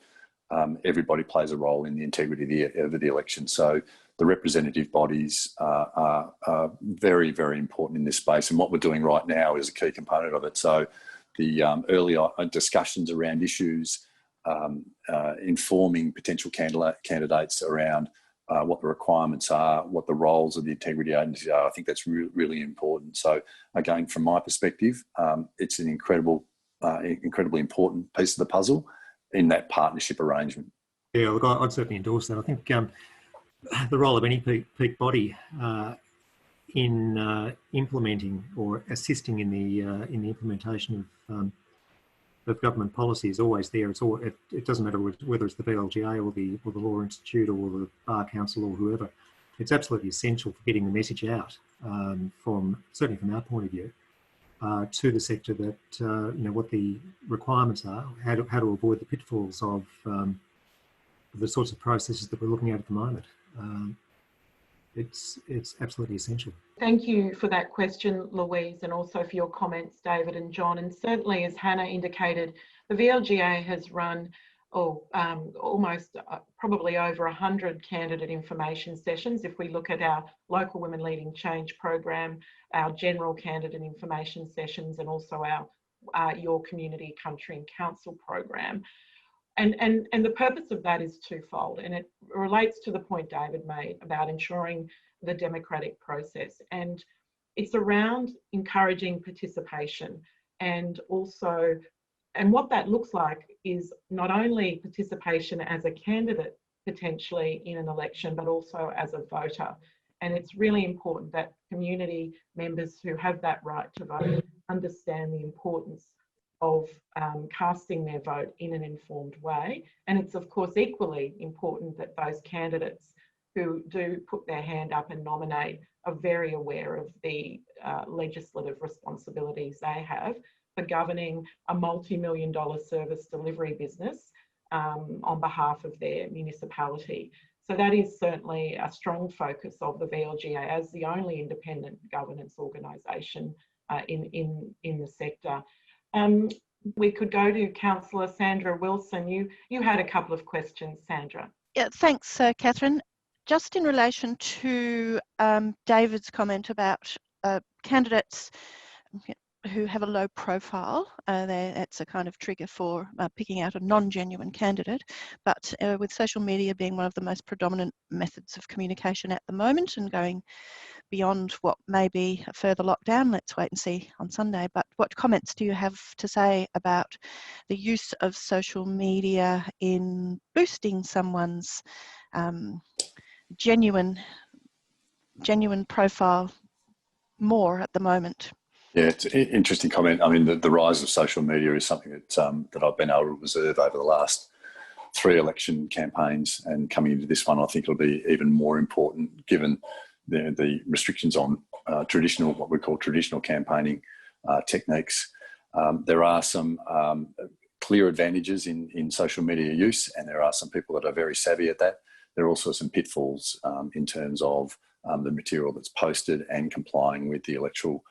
Everybody plays a role in the integrity of the election. So the representative bodies are very, very important in this space. And what we're doing right now is a key component of it. So the early discussions around issues, informing potential candidates around what the requirements are, what the roles of the integrity agency are, I think that's really important. So again, from my perspective, it's an incredibly important piece of the puzzle in that partnership arrangement. Yeah, look, I'd certainly endorse that. I think the role of any peak body in implementing or assisting in the implementation of government policy is always there. It doesn't matter whether it's the VLGA or the Law Institute or the Bar Council or whoever. It's absolutely essential for getting the message out certainly from our point of view to the sector that what the requirements are, how to avoid the pitfalls of the sorts of processes that we're looking at the moment. It's absolutely essential. Thank you for that question, Louise, and also for your comments, David and John. And certainly, as Hannah indicated, the VLGA has run almost probably over 100 candidate information sessions. If we look at our Local Women Leading Change program, our general candidate information sessions, and also our Your Community, Country and Council program. And the purpose of that is twofold, and it relates to the point David made about ensuring the democratic process. And it's around encouraging participation, and also, and what that looks like is not only participation as a candidate potentially in an election, but also as a voter. And it's really important that community members who have that right to vote understand the importance of casting their vote in an informed way. And it's of course equally important that those candidates who do put their hand up and nominate are very aware of the legislative responsibilities they have for governing a multi-million-dollar service delivery business on behalf of their municipality. So that is certainly a strong focus of the VLGA as the only independent governance organisation in the sector. We could go to Councillor Sandra Wilson. You had a couple of questions, Sandra. Yeah, thanks, Kathryn. Just in relation to David's comment about candidates who have a low profile, that's a kind of trigger for picking out a non-genuine candidate. But with social media being one of the most predominant methods of communication at the moment and going beyond what may be a further lockdown, let's wait and see on Sunday. But what comments do you have to say about the use of social media in boosting someone's genuine profile more at the moment? Yeah, it's an interesting comment. I mean, the rise of social media is something that I've been able to observe over the last 3 election campaigns, and coming into this one, I think it'll be even more important given the restrictions on what we call traditional campaigning techniques. There are some clear advantages in social media use, and there are some people that are very savvy at that. There are also some pitfalls in terms of the material that's posted and complying with the electoral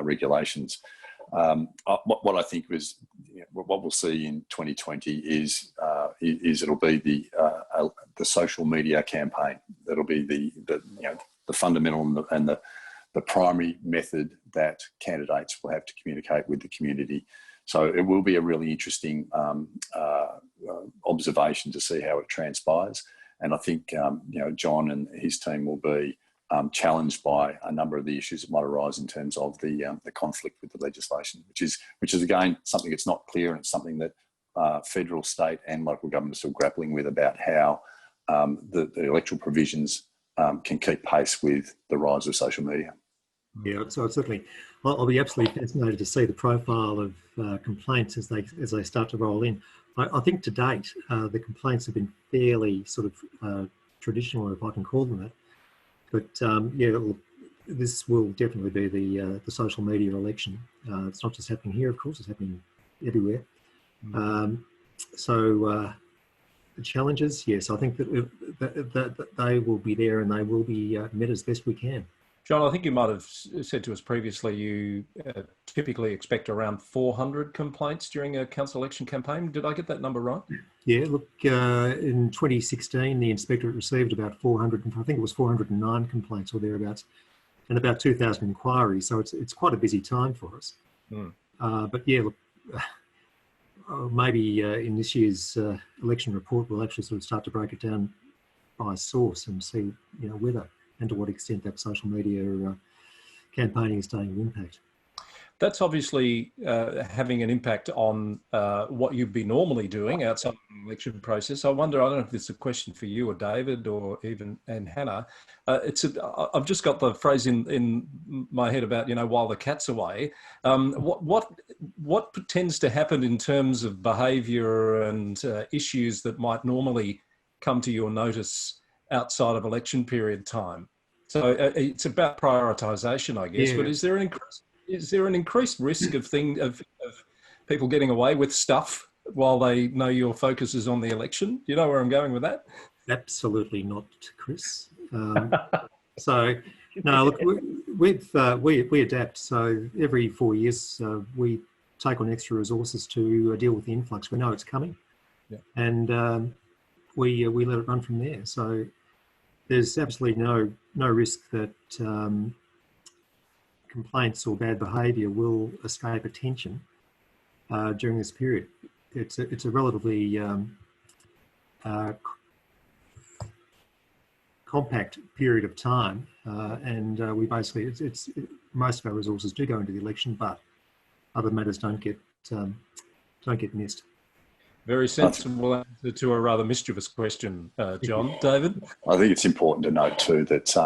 regulations. What I think was, what we'll see in 2020 is it'll be the social media campaign that'll be the fundamental and the primary method that candidates will have to communicate with the community. So it will be a really interesting observation to see how it transpires. And I think John and his team will be challenged by a number of the issues that might arise in terms of the conflict with the legislation, which is again something that's not clear, and it's something that federal, state, and local government are still grappling with about how the electoral provisions can keep pace with the rise of social media. Yeah, so certainly, I'll be absolutely fascinated to see the profile of complaints as they start to roll in. I think to date, the complaints have been fairly sort of traditional, if I can call them that. But yeah, this will definitely be the social media election. It's not just happening here, of course; it's happening everywhere. So the challenges, yes, I think that they will be there, and they will be met as best we can. John, I think you might have said to us previously you typically expect around 400 complaints during a council election campaign. Did I get that number right? Yeah, look, in 2016, the Inspectorate received about 409 complaints or thereabouts, and about 2,000 inquiries. So it's quite a busy time for us. But yeah, look, maybe in this year's election report, we'll actually sort of start to break it down by source and see, whether and to what extent that social media campaigning is starting to impact. That's obviously having an impact on what you'd be normally doing outside of the election process. I wonder, I don't know if this is a question for you or David or even Hannah. I've just got the phrase in my head about, while the cat's away. What tends to happen in terms of behaviour and issues that might normally come to your notice outside of election period time? So it's about prioritisation, I guess. Yeah. But is there an increased risk of people getting away with stuff while they know your focus is on the election? Do you know where I'm going with that? Absolutely not, Chris. So no, look, we adapt. So every 4 years we take on extra resources to deal with the influx. We know it's coming, and we let it run from there. So there's absolutely no risk that complaints or bad behaviour will escape attention during this period. It's a relatively compact period of time, and we basically most of our resources do go into the election, but other matters don't get missed. Very sensible answer to a rather mischievous question, John. David? I think it's important to note too that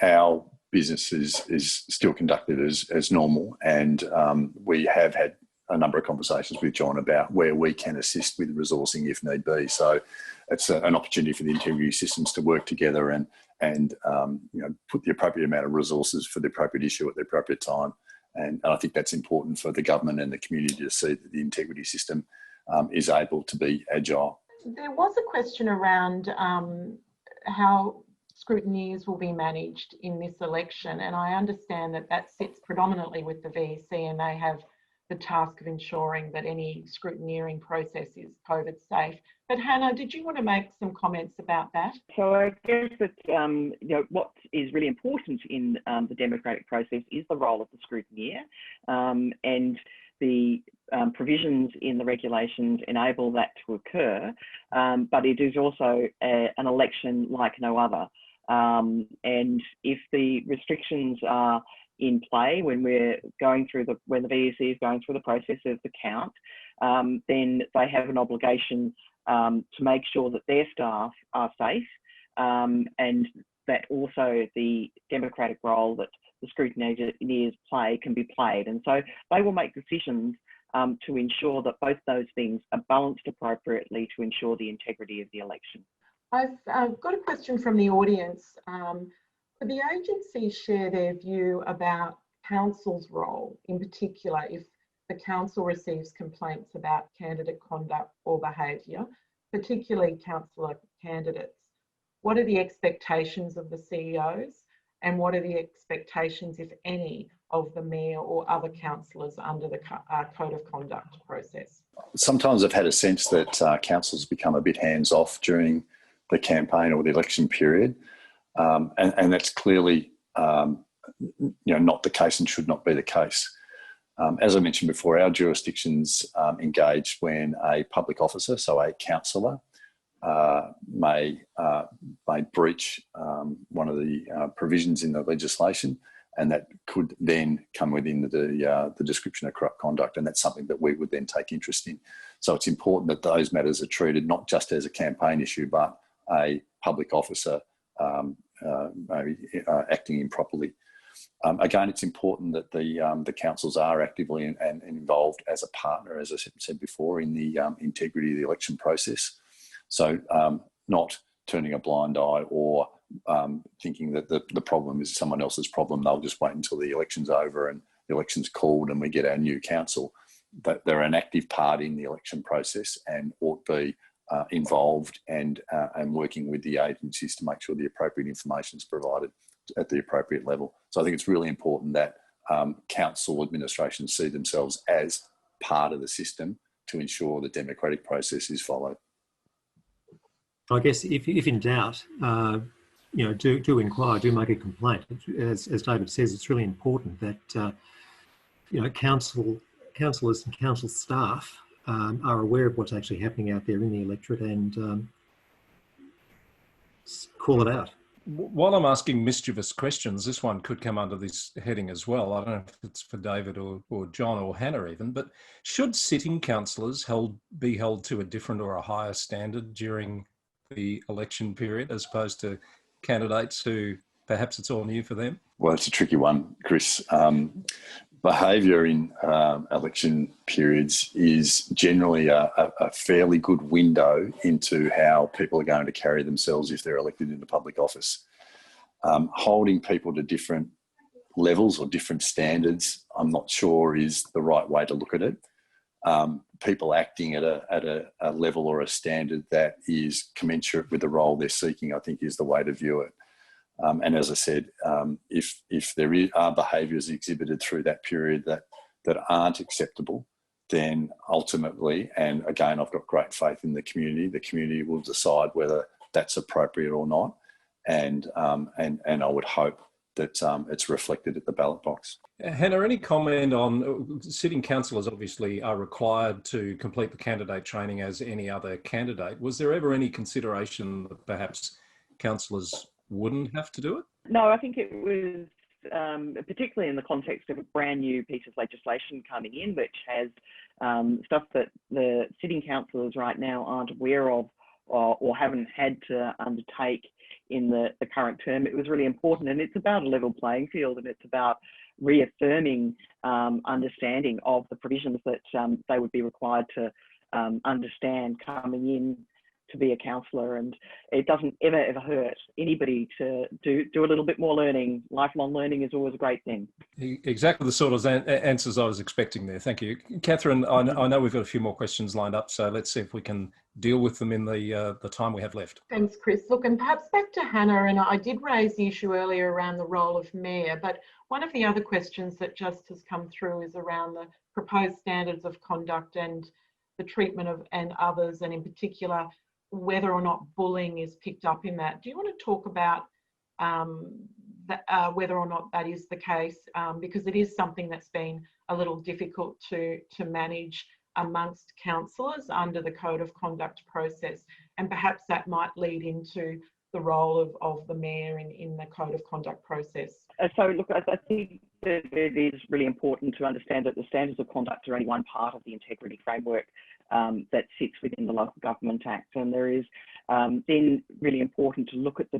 our business is still conducted as normal, and we have had a number of conversations with John about where we can assist with resourcing if need be. So it's an opportunity for the integrity systems to work together and put the appropriate amount of resources for the appropriate issue at the appropriate time. And I think that's important for the government and the community to see that the integrity system is able to be agile. There was a question around how scrutineers will be managed in this election, and I understand that sits predominantly with the VEC, and they have the task of ensuring that any scrutineering process is COVID safe. But Hannah, did you want to make some comments about that? So I guess that what is really important in the democratic process is the role of the scrutineer, and the provisions in the regulations enable that to occur, but it is also an election like no other. And if the restrictions are in play when we're going through when the VEC is going through the process of the count, then they have an obligation to make sure that their staff are safe, and that also the democratic role that the scrutineers play can be played. And so they will make decisions to ensure that both those things are balanced appropriately to ensure the integrity of the election. I've got a question from the audience. Could the agency share their view about council's role, in particular if the council receives complaints about candidate conduct or behaviour, particularly councillor candidates? What are the expectations of the CEOs, and what are the expectations, if any, of the mayor or other councillors under the Code of Conduct process? Sometimes I've had a sense that councils become a bit hands-off during the campaign or the election period, and that's clearly not the case and should not be the case. As I mentioned before, our jurisdictions engage when a public officer, so a councillor, may breach one of the provisions in the legislation, and that could then come within the description of corrupt conduct, and that's something that we would then take interest in. So it's important that those matters are treated not just as a campaign issue, but a public officer maybe acting improperly. Again, it's important that the councils are actively and involved as a partner, as I said before, in the integrity of the election process. So not turning a blind eye or thinking that the problem is someone else's problem. They'll just wait until the election's over and the election's called and we get our new council. But they're an active part in the election process and ought to be involved and working with the agencies to make sure the appropriate information is provided at the appropriate level. So I think it's really important that council administrations see themselves as part of the system to ensure the democratic process is followed. I guess if in doubt, you know, do inquire, do make a complaint. As David says, it's really important that you know, councillors and council staff are aware of what's actually happening out there in the electorate and call it out. While I'm asking mischievous questions, this one could come under this heading as well. I don't know if it's for David or John or Hannah even, but should sitting councillors be held to a different or a higher standard during the election period as opposed to candidates who perhaps it's all new for them? Well, it's a tricky one, Chris. Behaviour in election periods is generally a fairly good window into how people are going to carry themselves if they're elected into public office. Holding people to different levels or different standards, I'm not sure is the right way to look at it. People acting at a level or a standard that is commensurate with the role they're seeking, I think, is the way to view it. And as I said, if there are behaviours exhibited through that period that aren't acceptable, then ultimately, and again, I've got great faith in the community will decide whether that's appropriate or not. And I would hope that it's reflected at the ballot box. Hannah, any comment on sitting councillors obviously are required to complete the candidate training as any other candidate. Was there ever any consideration that perhaps councillors wouldn't have to do it? No, I think it was particularly in the context of a brand new piece of legislation coming in, which has stuff that the sitting councillors right now aren't aware of or haven't had to undertake in the current term. It was really important, and it's about a level playing field, and it's about reaffirming understanding of the provisions that they would be required to understand coming in to be a councillor. And it doesn't ever hurt anybody to do a little bit more learning. Lifelong learning is always a great thing. Exactly the sort of answers I was expecting there. Thank you. Kathryn, I know we've got a few more questions lined up, so let's see if we can deal with them in the time we have left. Thanks, Chris. Look, and perhaps back to Hannah, and I did raise the issue earlier around the role of mayor, but one of the other questions that just has come through is around the proposed standards of conduct and the treatment of and others, and in particular, whether or not bullying is picked up in that. Do you want to talk about whether or not that is the case? Because it is something that's been a little difficult to manage amongst councillors under the Code of Conduct process, and perhaps that might lead into the role of the mayor in the Code of Conduct process. So look, I think that it is really important to understand that the standards of conduct are only one part of the integrity framework that sits within the Local Government Act, and there is then really important to look at the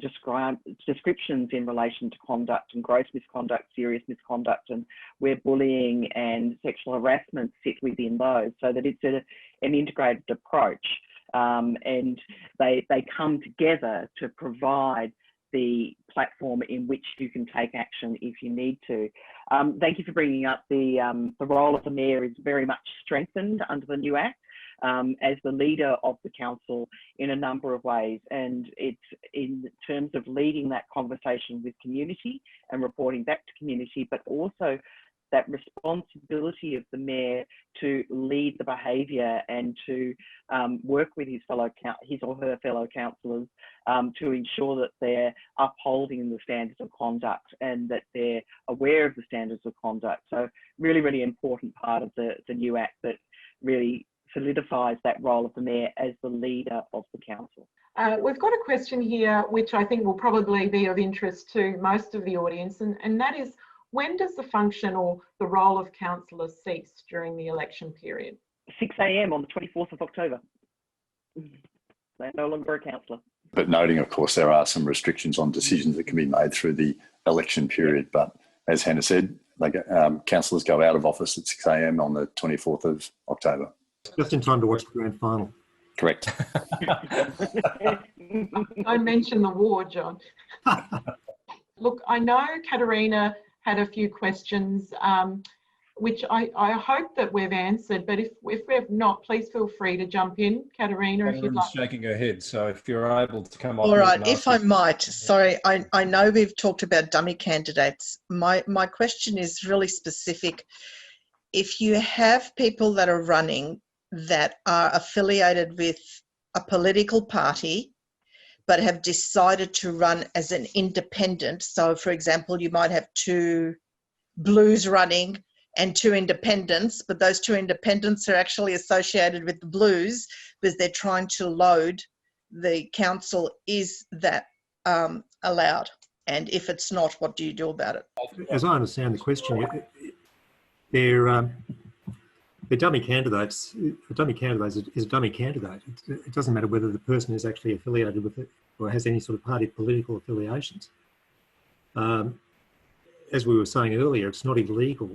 descriptions in relation to conduct and gross misconduct, serious misconduct, and where bullying and sexual harassment sit within those, so that it's an integrated approach, and they come together to provide the platform in which you can take action if you need to. Thank you for bringing up the role of the mayor is very much strengthened under the new Act as the leader of the council in a number of ways, and it's in terms of leading that conversation with community and reporting back to community, but also that responsibility of the mayor to lead the behaviour and to work with his or her fellow councillors to ensure that they're upholding the standards of conduct and that they're aware of the standards of conduct. So really, really important part of the new Act that really solidifies that role of the mayor as the leader of the council. We've got a question here, which I think will probably be of interest to most of the audience, and that is, when does the function or the role of councillors cease during the election period? 6 a.m. on the 24th of October. They're no longer a councillor. But noting, of course, there are some restrictions on decisions that can be made through the election period. But as Hannah said, councillors go out of office at 6 a.m. on the 24th of October. Just in time to watch the grand final. Correct. Don't mention the war, John. Look, I know Katharina had a few questions, which I hope that we've answered, but if we've not, please feel free to jump in, Katharina, if you'd like. Shaking her head, so if you're able to come off. All right, if I might, sorry, I know we've talked about dummy candidates. My question is really specific. If you have people that are running that are affiliated with a political party, but have decided to run as an independent, so for example, you might have 2 Blues running and 2 independents, but those 2 independents are actually associated with the Blues because they're trying to load the council. Is that allowed? And if it's not, what do you do about it? As I understand the question, they're dummy candidates. A dummy candidate is a dummy candidate. It doesn't matter whether the person is actually affiliated with it or has any sort of party political affiliations. As we were saying earlier, it's not illegal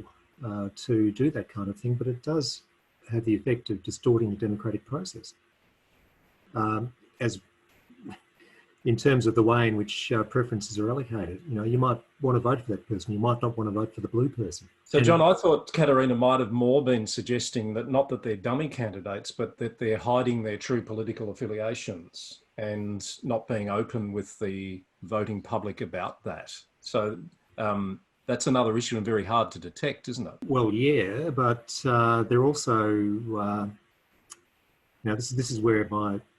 to do that kind of thing, but it does have the effect of distorting the democratic process. As in terms of the way in which preferences are allocated, you might want to vote for that person, you might not want to vote for the blue person. So, John, I thought Katharina might have more been suggesting that not that they're dummy candidates, but that they're hiding their true political affiliations and not being open with the voting public about that. So that's another issue and very hard to detect, isn't it? Well, yeah, but they're also, this is where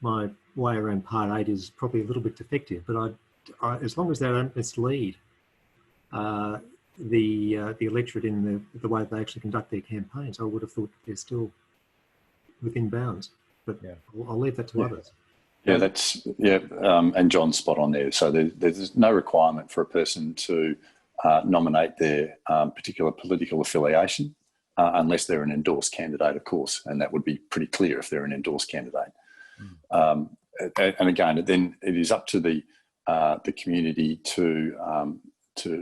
my way around Part 8 is probably a little bit defective, but as long as they don't mislead the electorate in the way they actually conduct their campaigns, I would have thought they're still within bounds. But yeah, I'll leave that to others. Yeah, and John's spot on there. So there's no requirement for a person to nominate their particular political affiliation unless they're an endorsed candidate, of course, and that would be pretty clear if they're an endorsed candidate. And again, then it is up to the community to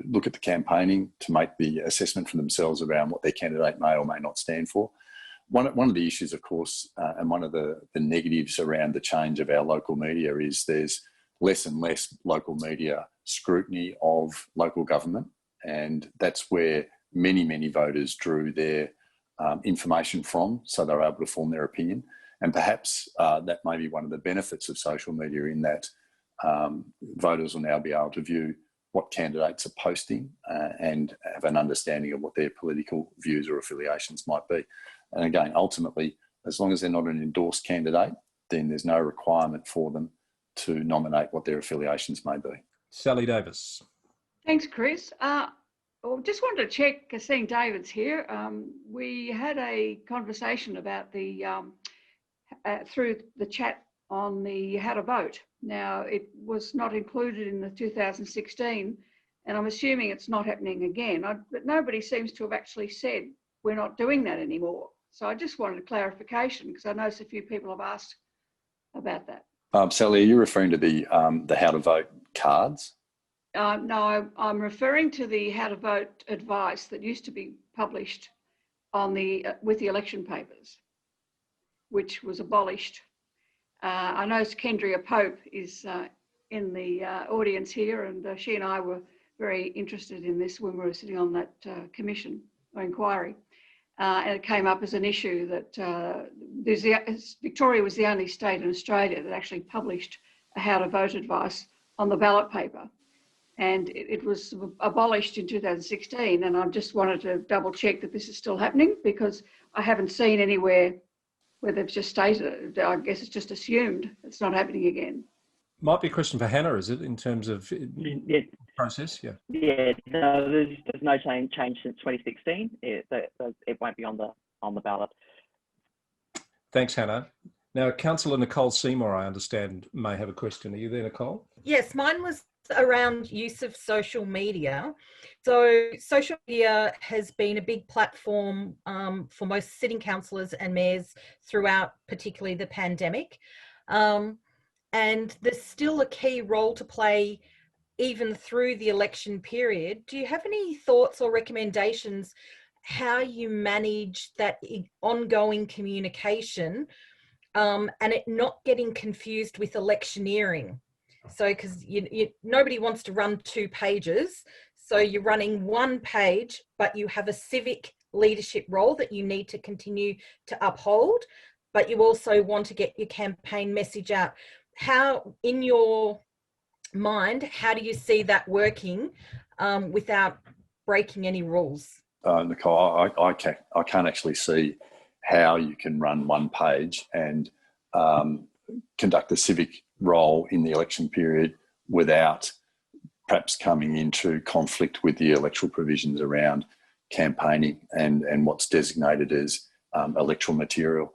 look at the campaigning, to make the assessment for themselves around what their candidate may or may not stand for. One of the issues, of course, and one of the negatives around the change of our local media is there's less and less local media scrutiny of local government, and that's where many voters drew their information from, so they're able to form their opinion. And perhaps that may be one of the benefits of social media, in that voters will now be able to view what candidates are posting and have an understanding of what their political views or affiliations might be. And again, ultimately, as long as they're not an endorsed candidate, then there's no requirement for them to nominate what their affiliations may be. Sally Davis. Thanks, Chris. Just wanted to check, seeing David's here, we had a conversation about the, through the chat on the how to vote. Now, it was not included in the 2016, and I'm assuming it's not happening again, but nobody seems to have actually said we're not doing that anymore. So I just wanted a clarification, because I noticed a few people have asked about that. Sally, are you referring to the how to vote cards? No, I'm referring to the how to vote advice that used to be published on the with the election papers, which was abolished. I know Kendria Pope is in the audience here, and she and I were very interested in this when we were sitting on that commission or inquiry. And it came up as an issue that Victoria was the only state in Australia that actually published a how to vote advice on the ballot paper. And it was abolished in 2016. And I just wanted to double check that this is still happening, because I haven't seen anywhere where they've just stated it. I guess it's just assumed it's not happening again. Might be a question for Hannah, is it, in terms of process? Yeah. Yeah, no, there's no change since 2016. It won't be on the ballot. Thanks, Hannah. Now, Councillor Nicole Seymour, I understand, may have a question. Are you there, Nicole? Yes, mine was around use of social media. So social media has been a big platform for most sitting councillors and mayors throughout, particularly the pandemic. And there's still a key role to play even through the election period. Do you have any thoughts or recommendations how you manage that ongoing communication and it not getting confused with electioneering? So, because nobody wants to run 2 pages. So you're running 1 page, but you have a civic leadership role that you need to continue to uphold, but you also want to get your campaign message out. How, in your mind, how do you see that working without breaking any rules? Nicole, I can't actually see how you can run 1 page and conduct a civic role in the election period without perhaps coming into conflict with the electoral provisions around campaigning and what's designated as electoral material.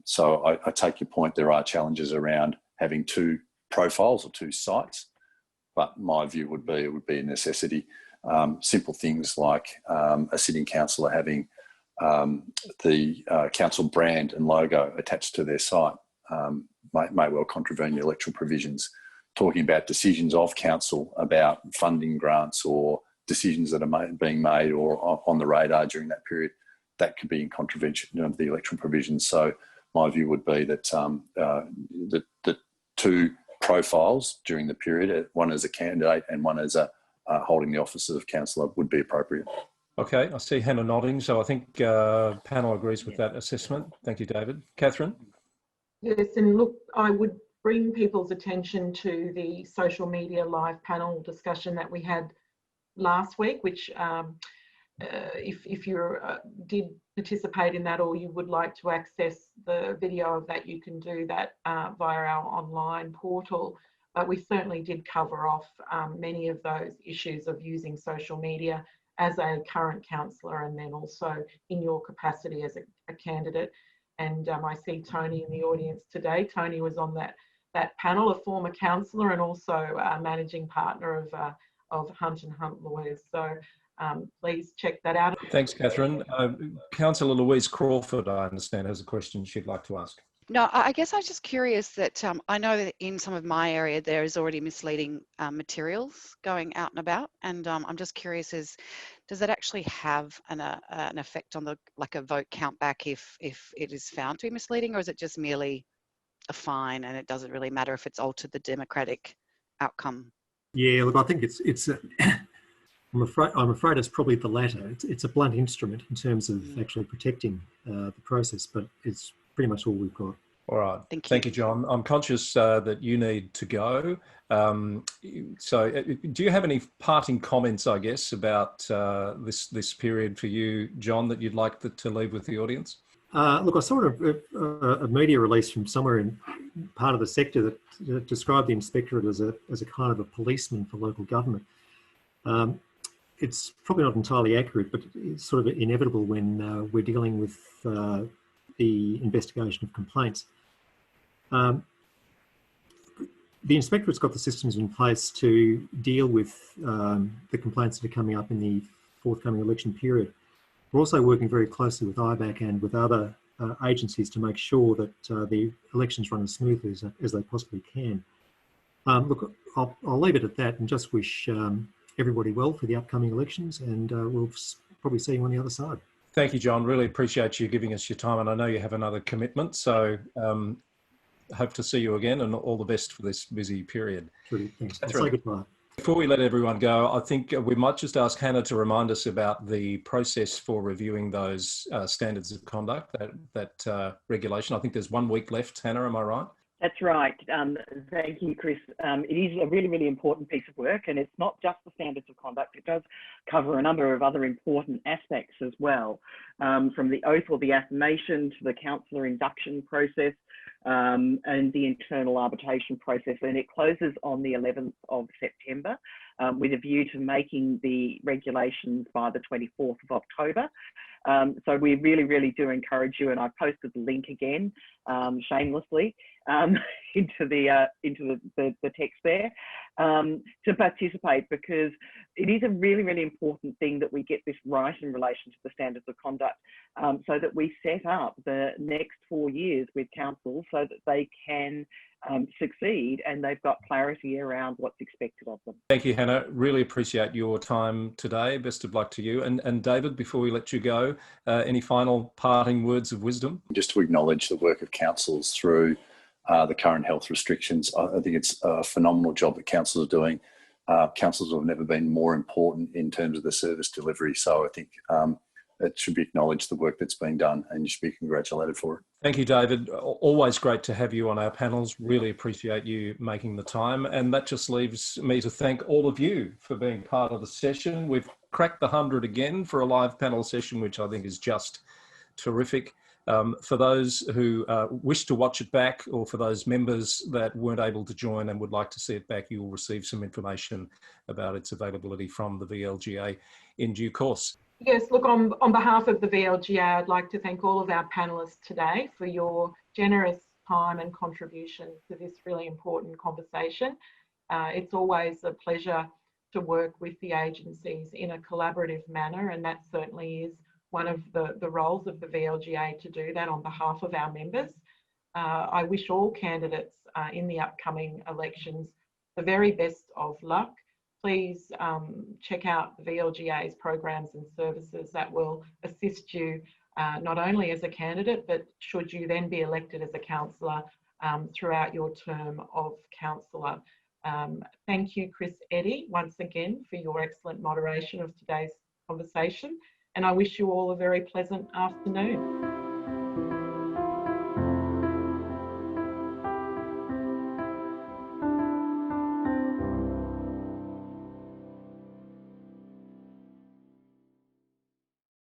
So I take your point. There are challenges around having 2 profiles or 2 sites, but my view would be it would be a necessity. Simple things like a sitting councillor having the council brand and logo attached to their site may well contravene the electoral provisions. Talking about decisions of council about funding grants or decisions that are being made or on the radar during that period, that could be in contravention of the electoral provisions. So my view would be that the 2 profiles during the period, one as a candidate and one as a holding the office of councillor, would be appropriate. Okay, I see Hannah nodding, so I think panel agrees with that assessment. Thank you, David. Kathryn? Yes, and look, I would bring people's attention to the social media live panel discussion that we had last week, which if you did participate in that or you would like to access the video of that, you can do that via our online portal. But we certainly did cover off many of those issues of using social media as a current councillor and then also in your capacity as a candidate. And I see Tony in the audience today. Tony was on that panel, a former councillor and also a managing partner of Hunt & Hunt Lawyers. So please check that out. Thanks, Kathryn. Councillor Louise Crawford, I understand, has a question she'd like to ask. No, I guess I was just curious that I know that in some of my area there is already misleading materials going out and about, and I'm just curious: does that actually have an effect on the a vote count back if it is found to be misleading, or is it just merely a fine and it doesn't really matter if it's altered the democratic outcome? Yeah, look, I think it's I'm afraid it's probably the latter. It's a blunt instrument in terms of actually protecting the process, but it's pretty much all we've got. All right. Thank you, John. I'm conscious that you need to go. So do you have any parting comments, I guess, about this period for you, John, that you'd like to leave with the audience? Look, I saw a media release from somewhere in part of the sector that described the Inspectorate as a kind of a policeman for local government. It's probably not entirely accurate, but it's sort of inevitable when we're dealing with the investigation of complaints. The Inspectorate's got the systems in place to deal with the complaints that are coming up in the forthcoming election period. We're also working very closely with IBAC and with other agencies to make sure that the elections run as smoothly as they possibly can. Look, I'll leave it at that and just wish everybody well for the upcoming elections, and we'll probably see you on the other side. Thank you, John. Really appreciate you giving us your time, and I know you have another commitment, so hope to see you again, and all the best for this busy period. Truly, thanks. I'll say goodbye. Before we let everyone go, I think we might just ask Hannah to remind us about the process for reviewing those standards of conduct, that regulation. I think there's 1 week left, Hannah, am I right? That's right. Thank you, Chris. It is a really, really important piece of work, and it's not just the standards of conduct. It does cover a number of other important aspects as well, from the oath or the affirmation to the councillor induction process and the internal arbitration process. And it closes on the 11th of September with a view to making the regulations by the 24th of October. So we really, really do encourage you, and I posted the link again, shamelessly, into the text there, to participate, because it is a really, really important thing that we get this right in relation to the standards of conduct, so that we set up the next 4 years with councils so that they can succeed and they've got clarity around what's expected of them. Thank you, Hannah. Really appreciate your time today. Best of luck to you. And David, before we let you go, any final parting words of wisdom? Just to acknowledge the work of councils through the current health restrictions. I think it's a phenomenal job that councils are doing. Councils have never been more important in terms of the service delivery. So I think it should be acknowledged, the work that's being done, and you should be congratulated for it. Thank you, David. Always great to have you on our panels. Really appreciate you making the time. And that just leaves me to thank all of you for being part of the session. We've cracked the 100 again for a live panel session, which I think is just terrific. For those who wish to watch it back, or for those members that weren't able to join and would like to see it back, you will receive some information about its availability from the VLGA in due course. Yes, look, on behalf of the VLGA, I'd like to thank all of our panellists today for your generous time and contribution to this really important conversation. It's always a pleasure to work with the agencies in a collaborative manner, and that certainly is one of the roles of the VLGA, to do that on behalf of our members. I wish all candidates in the upcoming elections the very best of luck. Please check out the VLGA's programs and services that will assist you not only as a candidate, but should you then be elected as a councillor throughout your term of councillor. Thank you, Chris Eddy, once again for your excellent moderation of today's conversation, and I wish you all a very pleasant afternoon.